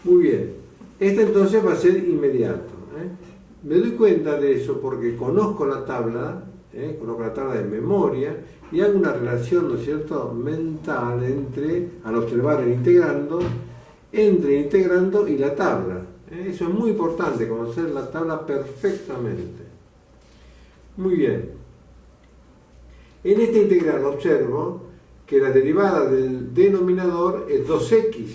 Muy bien, esta entonces va a ser inmediato. Me doy cuenta de eso porque conozco la tabla de memoria y hago una relación, ¿no es cierto?, mental entre, al observar el integrando, entre el integrando y la tabla. Eso es muy importante, conocer la tabla perfectamente. Muy bien. En esta integral observo que la derivada del denominador es 2x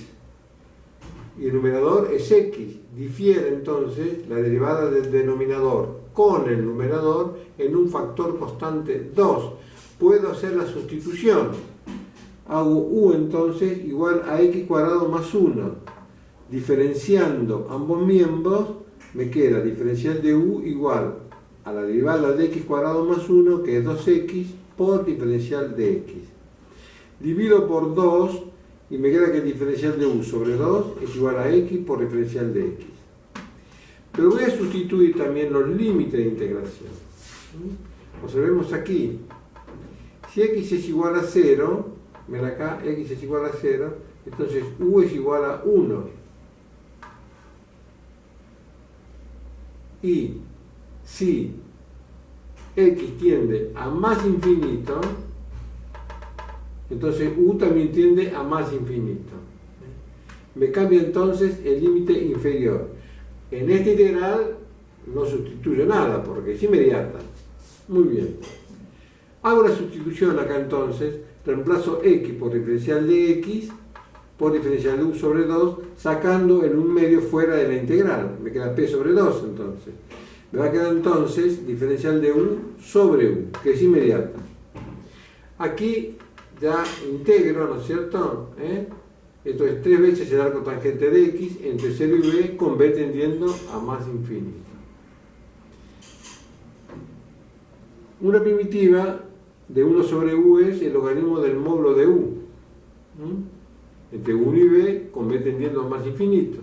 y el numerador es x. Difiere entonces la derivada del denominador con el numerador en un factor constante 2. Puedo hacer la sustitución. Hago u entonces igual a x cuadrado más 1. Diferenciando ambos miembros me queda diferencial de u igual a la derivada de x cuadrado más 1, que es 2x, por diferencial de x. Divido por 2 y me queda que el diferencial de u sobre 2 es igual a x por diferencial de x. Pero voy a sustituir también los límites de integración. Observemos aquí. Si x es igual a 0, ven acá, x es igual a 0, entonces u es igual a 1. Y si x tiende a más infinito, entonces u también tiende a más infinito. Me cambia entonces el límite inferior. En esta integral no sustituyo nada porque es inmediata. Muy bien. Hago la sustitución acá entonces, reemplazo x por diferencial de x por diferencial de u sobre 2, sacando el 1/2 fuera de la integral. Me queda p sobre 2 entonces. Me va a quedar entonces diferencial de u sobre u, que es inmediata. Aquí ya integro, ¿no es cierto?, esto es 3 veces el arco tangente de x entre 0 y b con b tendiendo a más infinito. Una primitiva de 1 sobre u es el logaritmo del módulo de u, entre 1 y b con b tendiendo a más infinito.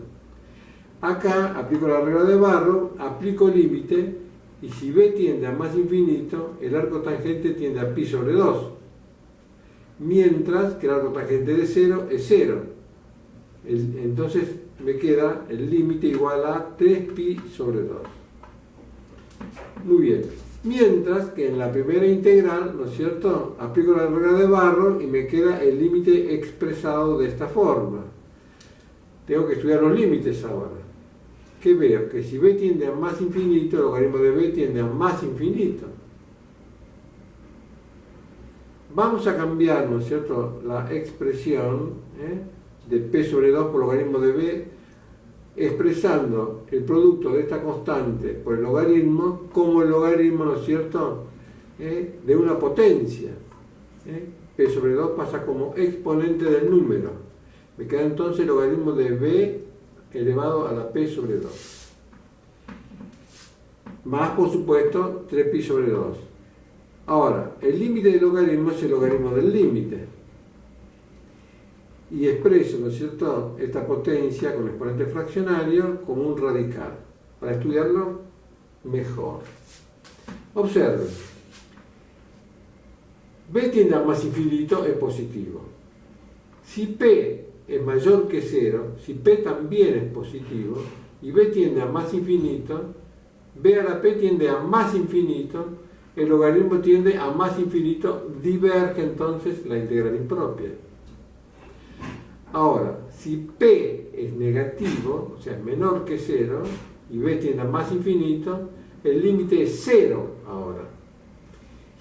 Acá aplico la regla de Barrow, aplico límite y si b tiende a más infinito, el arco tangente tiende a pi sobre 2. Mientras que el arco tangente de 0 es 0. Entonces me queda el límite igual a 3pi sobre 2. Muy bien. Mientras que en la primera integral, ¿no es cierto?, aplico la regla de Barrow y me queda el límite expresado de esta forma. Tengo que estudiar los límites ahora. ¿Qué veo? Que si b tiende a más infinito, el logaritmo de b tiende a más infinito. Vamos a cambiar, ¿no es cierto?, la expresión de p sobre 2 por logaritmo de b, expresando el producto de esta constante por el logaritmo como el logaritmo, ¿no es cierto?, de una potencia. P sobre 2 pasa como exponente del número. Me queda entonces el logaritmo de b elevado a la p sobre 2. Más, por supuesto, 3pi sobre 2. Ahora, el límite del logaritmo es el logaritmo del límite. Y expreso, ¿no es cierto?, esta potencia con exponente fraccionario como un radical. Para estudiarlo mejor. Observen. B tiende a más infinito es positivo. Si P es mayor que 0, si P también es positivo, y B tiende a más infinito, B a la P tiende a más infinito, el logaritmo tiende a más infinito, diverge entonces la integral impropia. Ahora, si P es negativo, o sea, menor que 0, y B tiende a más infinito, el límite es 0 ahora.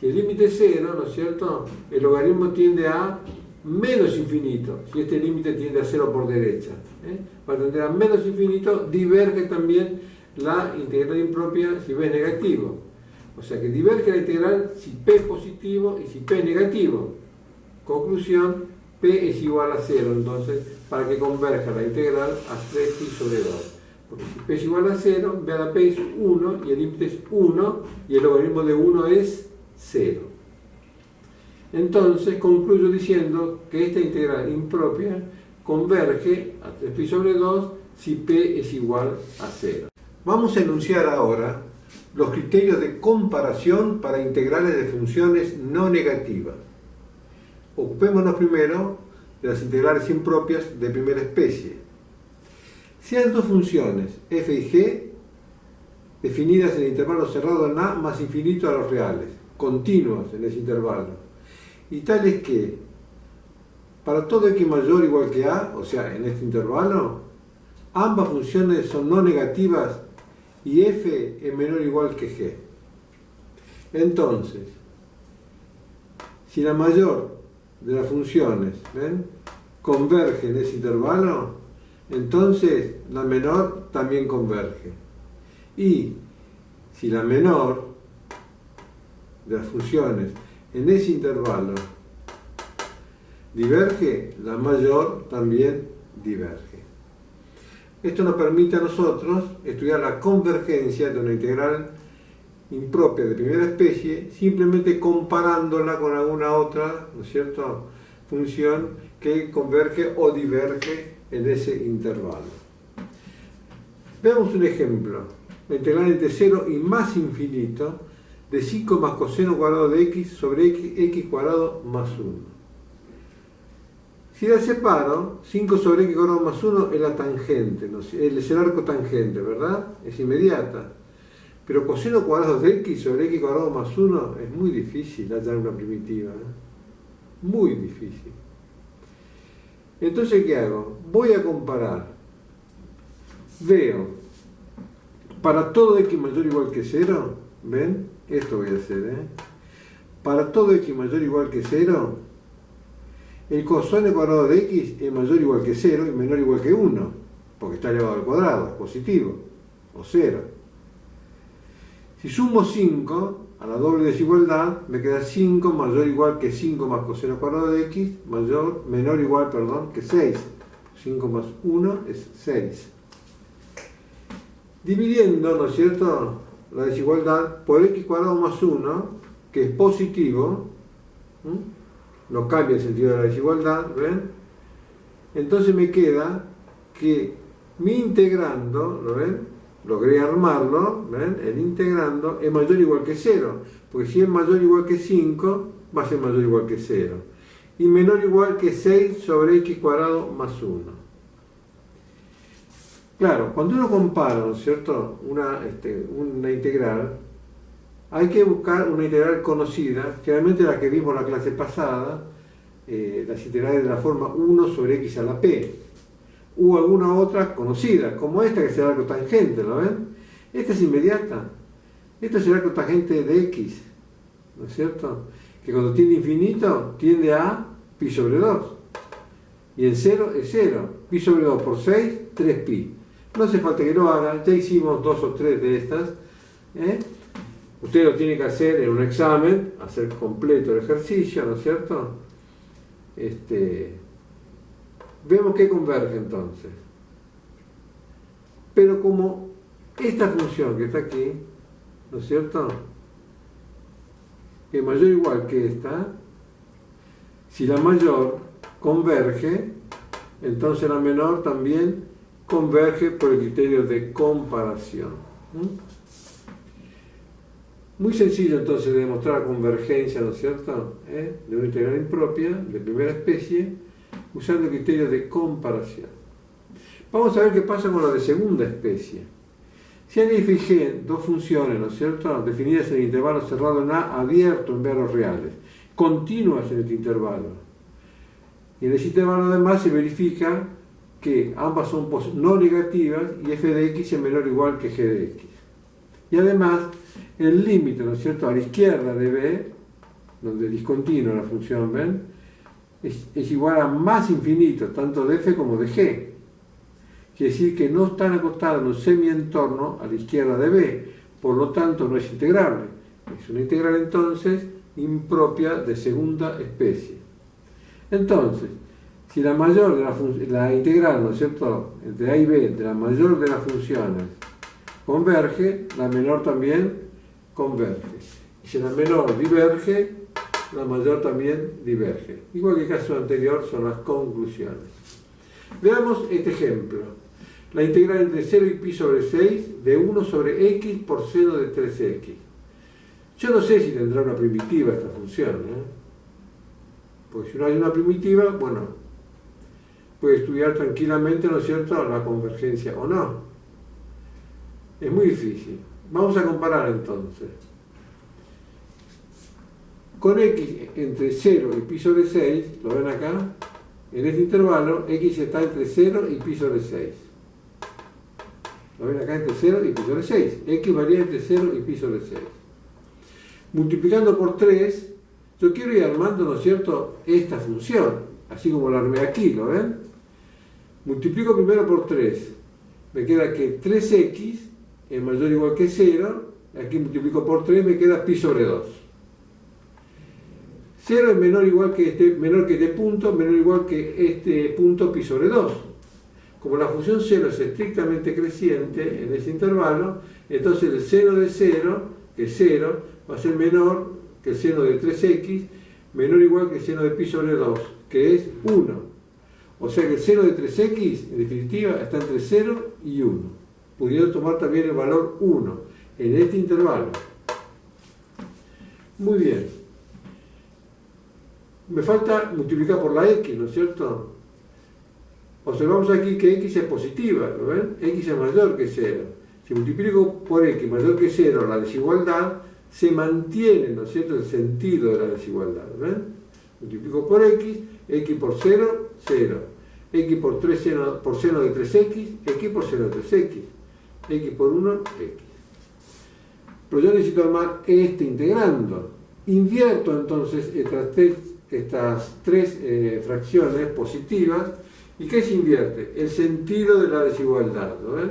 Si el límite es 0, ¿no es cierto?, el logaritmo tiende a menos infinito, si este límite tiende a 0 por derecha. Para tender a menos infinito, diverge también la integral impropia si B es negativo. O sea que diverge la integral si P es positivo y si P es negativo. Conclusión, P es igual a 0, entonces, para que converja la integral a 3pi sobre 2. Porque si P es igual a 0, B a la P es 1 y el límite es 1 y el logaritmo de 1 es 0. Entonces concluyo diciendo que esta integral impropia converge a 3pi sobre 2 si P es igual a 0. Vamos a enunciar ahora los criterios de comparación para integrales de funciones no negativas. Ocupémonos primero de las integrales impropias de primera especie. Sean dos funciones, f y g, definidas en el intervalo cerrado en a más infinito a los reales, continuas en ese intervalo, y tales que, para todo x mayor o igual que a, o sea, en este intervalo, ambas funciones son no negativas y f es menor o igual que g. Entonces, si la mayor de las funciones, ¿ven?, converge en ese intervalo, entonces la menor también converge. Y si la menor de las funciones en ese intervalo diverge, la mayor también diverge. Esto nos permite a nosotros estudiar la convergencia de una integral impropia de primera especie simplemente comparándola con alguna otra, ¿no es cierto?, función que converge o diverge en ese intervalo. Veamos un ejemplo. La integral entre 0 y más infinito de 5 más coseno cuadrado de x sobre x cuadrado más 1. Si la separo, 5 sobre x cuadrado más 1 es la tangente, ¿no? Es el arco tangente, ¿verdad? Es inmediata. Pero coseno cuadrado de x sobre x cuadrado más 1 es muy difícil hallar una primitiva, muy difícil. Entonces, ¿qué hago? Voy a comparar. Veo, para todo x mayor o igual que 0, ¿ven? Esto voy a hacer, Para todo x mayor o igual que 0, el coseno cuadrado de x es mayor o igual que 0 y menor o igual que 1, porque está elevado al cuadrado, es positivo, o 0. Si sumo 5 a la doble desigualdad, me queda 5 mayor o igual que 5 más coseno cuadrado de x, menor o igual, que 6. 5 más 1 es 6. Dividiendo, ¿no es cierto?, la desigualdad por x cuadrado más 1, que es positivo, no cambia el sentido de la desigualdad, ¿ven? Entonces me queda que mi integrando, ¿lo ven?, logré armarlo, ¿ven?, el integrando es mayor o igual que 0, porque si es mayor o igual que 5, va a ser mayor o igual que 0, y menor o igual que 6 sobre x cuadrado más 1. Claro, cuando uno compara, ¿no es cierto?, una integral, hay que buscar una integral conocida, generalmente la que vimos en la clase pasada, las integrales de la forma 1 sobre x a la p, u alguna otra conocida, como esta que será la cotangente, ¿lo ven? Esta es inmediata, esta será la cotangente de x, ¿no es cierto?, que cuando tiende infinito tiende a pi sobre 2, y en 0 es 0, pi sobre 2 por 6, 3pi. No hace falta que lo hagan, ya hicimos 2 o 3 de estas. Usted lo tiene que hacer en un examen, hacer completo el ejercicio, ¿no es cierto? Vemos que converge entonces. Pero como esta función que está aquí, ¿no es cierto?, es mayor o igual que esta, si la mayor converge, entonces la menor también converge por el criterio de comparación. Muy sencillo entonces de demostrar la convergencia, ¿no es cierto?, de una integral impropia de primera especie, usando el criterio de comparación. Vamos a ver qué pasa con la de segunda especie. Si N y G, dos funciones, ¿no es cierto?, definidas en intervalo cerrado en A, abierto en B a los reales, continuas en este intervalo. Y en ese intervalo además se verifica que ambas son no negativas y f de x es menor o igual que g de x. Y además, el límite, ¿no es cierto?, a la izquierda de B, donde es discontinua la función, ¿ven?, es igual a más infinito, tanto de f como de g. Quiere decir que no están acotados en un semientorno a la izquierda de B, por lo tanto no es integrable. Es una integral entonces impropia de segunda especie. Entonces, si la mayor de la integral, ¿no es cierto?, entre A y B, de la mayor de las funciones, converge, la menor también converge. Y si la menor diverge, la mayor también diverge. Igual que el caso anterior son las conclusiones. Veamos este ejemplo. La integral entre 0 y pi sobre 6 de 1 sobre x por seno de 3x. Yo no sé si tendrá una primitiva esta función, porque si no hay una primitiva, bueno, puede estudiar tranquilamente, ¿no es cierto?, la convergencia o no. Es muy difícil. Vamos a comparar entonces. Con x entre 0 y pi sobre 6, ¿lo ven acá? En este intervalo, x está entre 0 y pi sobre 6. ¿Lo ven acá? Entre 0 y pi sobre 6. X varía entre 0 y pi sobre 6. Multiplicando por 3, yo quiero ir armando, ¿no es cierto?, esta función, así como la armé aquí, ¿lo ven? Multiplico primero por 3. Me queda que 3x es mayor o igual que 0. Aquí multiplico por 3, me queda pi sobre 2. 0 es menor que este punto, menor o igual que este punto pi sobre 2. Como la función 0 es estrictamente creciente en ese intervalo, entonces el seno de 0, que es 0, va a ser menor que el seno de 3x, menor o igual que el seno de pi sobre 2, que es 1. O sea que el seno de 3x, en definitiva, está entre 0 y 1, pudiendo tomar también el valor 1 en este intervalo. Muy bien. Me falta multiplicar por la x, ¿no es cierto? Observamos aquí que x es positiva, ¿lo ven? X es mayor que 0. Si multiplico por x mayor que 0 la desigualdad, se mantiene, ¿no es cierto?, el sentido de la desigualdad, ¿lo ven? Multiplico por x por 0, 0. X por 3 por seno de 3x, x por seno de 3x. X por 1, x. Pero yo necesito armar este integrando. Invierto entonces estas tres fracciones positivas. ¿Y qué se invierte? El sentido de la desigualdad, ¿no ven?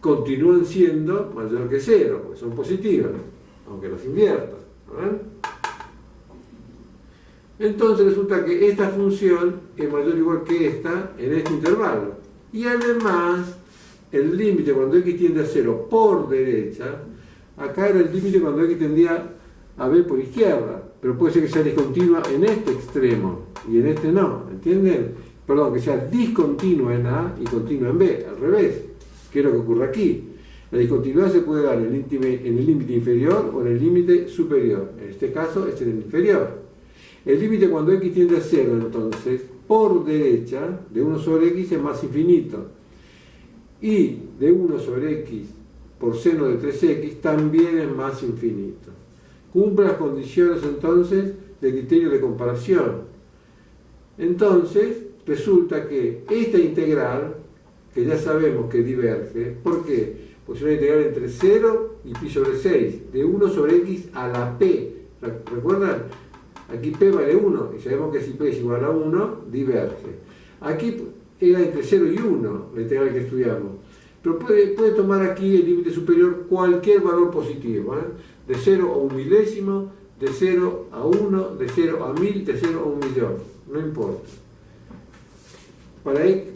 Continúan siendo mayor que 0, porque son positivas, aunque los inviertan, ¿no ven? Entonces resulta que esta función es mayor o igual que esta en este intervalo. Y además, el límite cuando x tiende a 0 por derecha, acá era el límite cuando x tendía a b por izquierda, pero puede ser que sea discontinua en este extremo y en este no, ¿entienden? Perdón, que sea discontinua en A y continua en B, al revés, que es lo que ocurre aquí. La discontinuidad se puede dar en el límite inferior o en el límite superior. En este caso es en el inferior. El límite cuando x tiende a 0, entonces, por derecha, de 1 sobre x es más infinito. y de 1 sobre x por seno de 3x también es más infinito. Cumple las condiciones entonces del criterio de comparación. Entonces resulta que esta integral, que ya sabemos que diverge, ¿por qué? Pues es una integral entre 0 y pi sobre 6, de 1 sobre x a la p. ¿Recuerdan? Aquí p vale 1, y sabemos que si p es igual a 1, diverge. Aquí era entre 0 y 1, la integral que estudiamos. Pero puede tomar aquí el límite superior cualquier valor positivo, de 0 a 1 milésimo, de 0 a 1, de 0 a 1000, de 0 a 1 millón, no importa.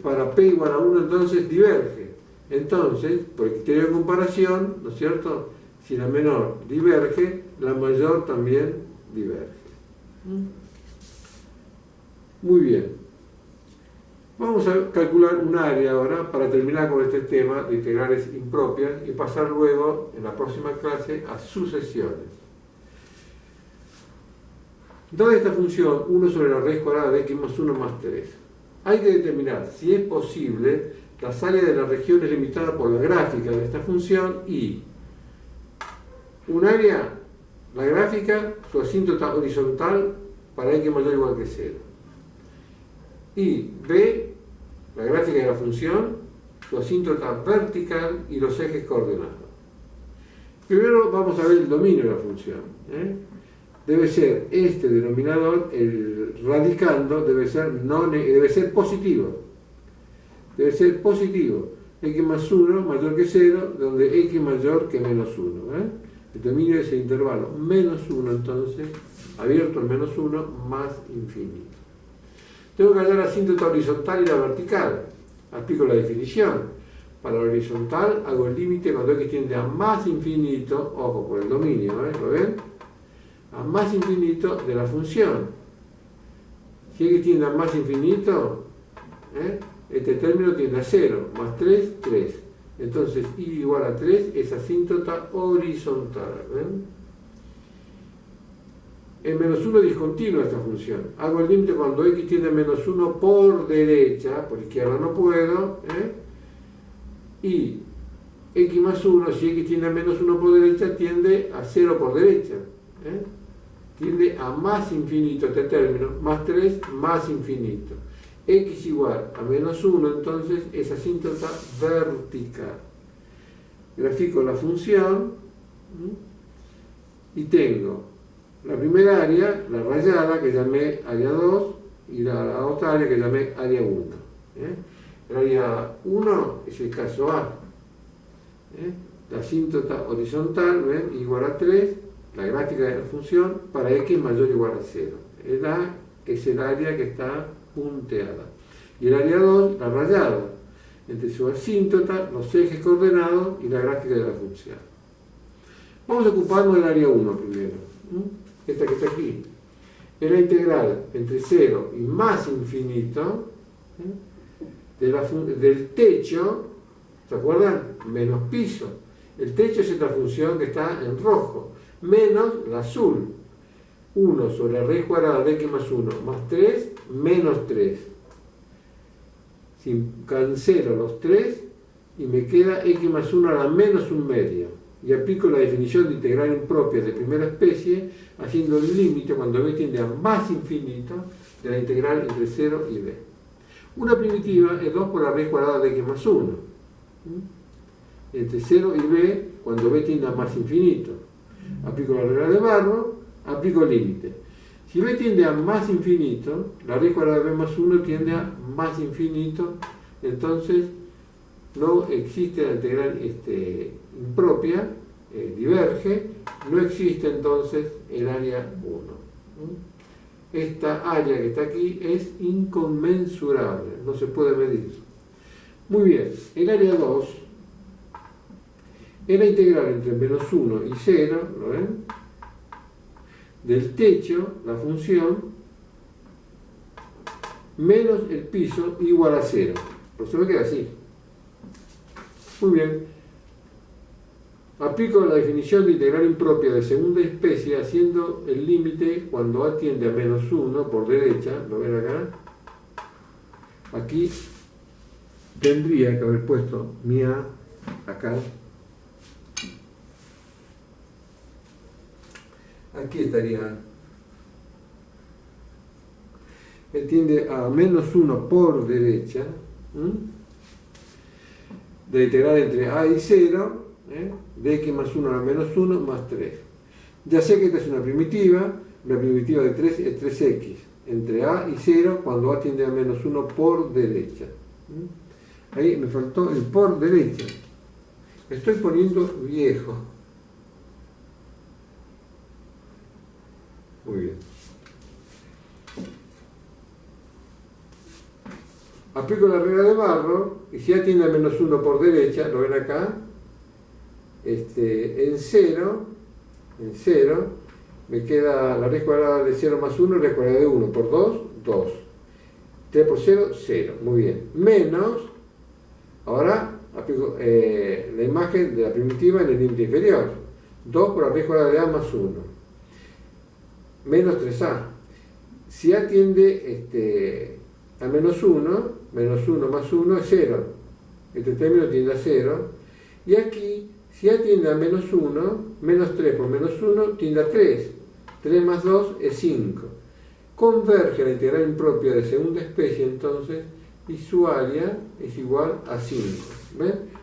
Para p igual a 1 entonces diverge. Entonces, por el criterio de comparación, ¿no es cierto? Si la menor diverge, la mayor también diverge. Muy bien. Vamos a calcular un área ahora para terminar con este tema de integrales impropias y pasar luego, en la próxima clase, a sucesiones. Dada esta función, 1 sobre la raíz cuadrada de x más 1 más 3, hay que determinar si es posible las áreas de las regiones limitadas por la gráfica de esta función y un área, la gráfica, su asíntota horizontal para x mayor o igual que 0. Y B, la gráfica de la función, su asíntota vertical y los ejes coordenados. Primero vamos a ver el dominio de la función. Debe ser este denominador, el radicando, debe ser positivo. Debe ser positivo. X más 1 mayor que 0, donde x mayor que menos 1. El dominio de ese intervalo, menos 1 entonces, abierto al menos 1, más infinito. Tengo que hallar la asíntota horizontal y la vertical. Aplico la definición. Para la horizontal hago el límite cuando x tiende a más infinito, ojo por el dominio, ¿lo ven? A más infinito de la función. Si x tiende a más infinito, este término tiende a 0, más 3, 3. Entonces y igual a 3 es asíntota horizontal. El menos 1 es discontinua esta función. Hago el límite cuando x tiende a menos 1 por derecha, por izquierda no puedo, y x más 1, si x tiende a menos 1 por derecha, tiende a 0 por derecha. Tiende a más infinito este término, más 3, más infinito. X igual a menos 1, entonces es asíntota vertical. Grafico la función y tengo la primera área, la rayada, que llamé área 2, y la otra área que llamé área 1. El área 1 es el caso A. La asíntota horizontal, ¿ven? Igual a 3, la gráfica de la función, para x mayor o igual a 0. El A es el área que está punteada. Y el área 2, la rayada, entre su asíntota, los ejes coordenados y la gráfica de la función. Vamos a ocuparnos del área 1 primero. Esta que está aquí. Es la integral entre 0 y más infinito del techo, ¿se acuerdan? Menos piso. El techo es esta función que está en rojo, menos la azul. 1 sobre la raíz cuadrada de x más 1 más 3 menos 3. Si cancelo los 3 y me queda x más 1 a la menos 1 medio. Y aplico la definición de integral impropia de primera especie, haciendo el límite cuando b tiende a más infinito de la integral entre 0 y b. Una primitiva es 2 por la raíz cuadrada de x más 1. Entre 0 y b, cuando b tiende a más infinito. Aplico la regla de barro, aplico el límite. Si b tiende a más infinito, la raíz cuadrada de b más 1 tiende a más infinito, entonces no existe la integral impropia, diverge, no existe entonces el área 1. Esta área que está aquí es inconmensurable, no se puede medir. Muy bien, el área 2 es la integral entre menos 1 y 0, ¿lo ven? Del techo, la función, menos el piso igual a 0. Pero se me queda así. Muy bien. Aplico la definición de integral impropia de segunda especie haciendo el límite cuando a tiende a menos 1 por derecha, ¿lo ven acá? Aquí tendría que haber puesto mi A acá. Aquí estaría. Él tiende a menos 1 por derecha. De la integral entre A y 0, de x más 1 a la menos 1 más 3. Ya sé que esta es una primitiva de 3 es 3x entre A y 0 cuando A tiende a menos 1 por derecha. Ahí me faltó el por derecha. Estoy poniendo viejo. Muy bien. Aplico la regla de Barrow y si A tiende a menos 1 por derecha, lo ven acá, en 0, me queda la raíz cuadrada de 0 más 1, raíz cuadrada de 1 por 2, 2. 3 por 0, 0. Muy bien. Menos, ahora aplico la imagen de la primitiva en el límite inferior. 2 por la raíz cuadrada de A más 1. Menos 3A. Si A tiende a menos 1 más 1 es 0. Este término tiende a 0. Y aquí, si A tiende a menos 1, menos 3 por menos 1 tiende a 3. 3 más 2 es 5. Converge la integral impropia de segunda especie, entonces, y su área es igual a 5. ¿Ven?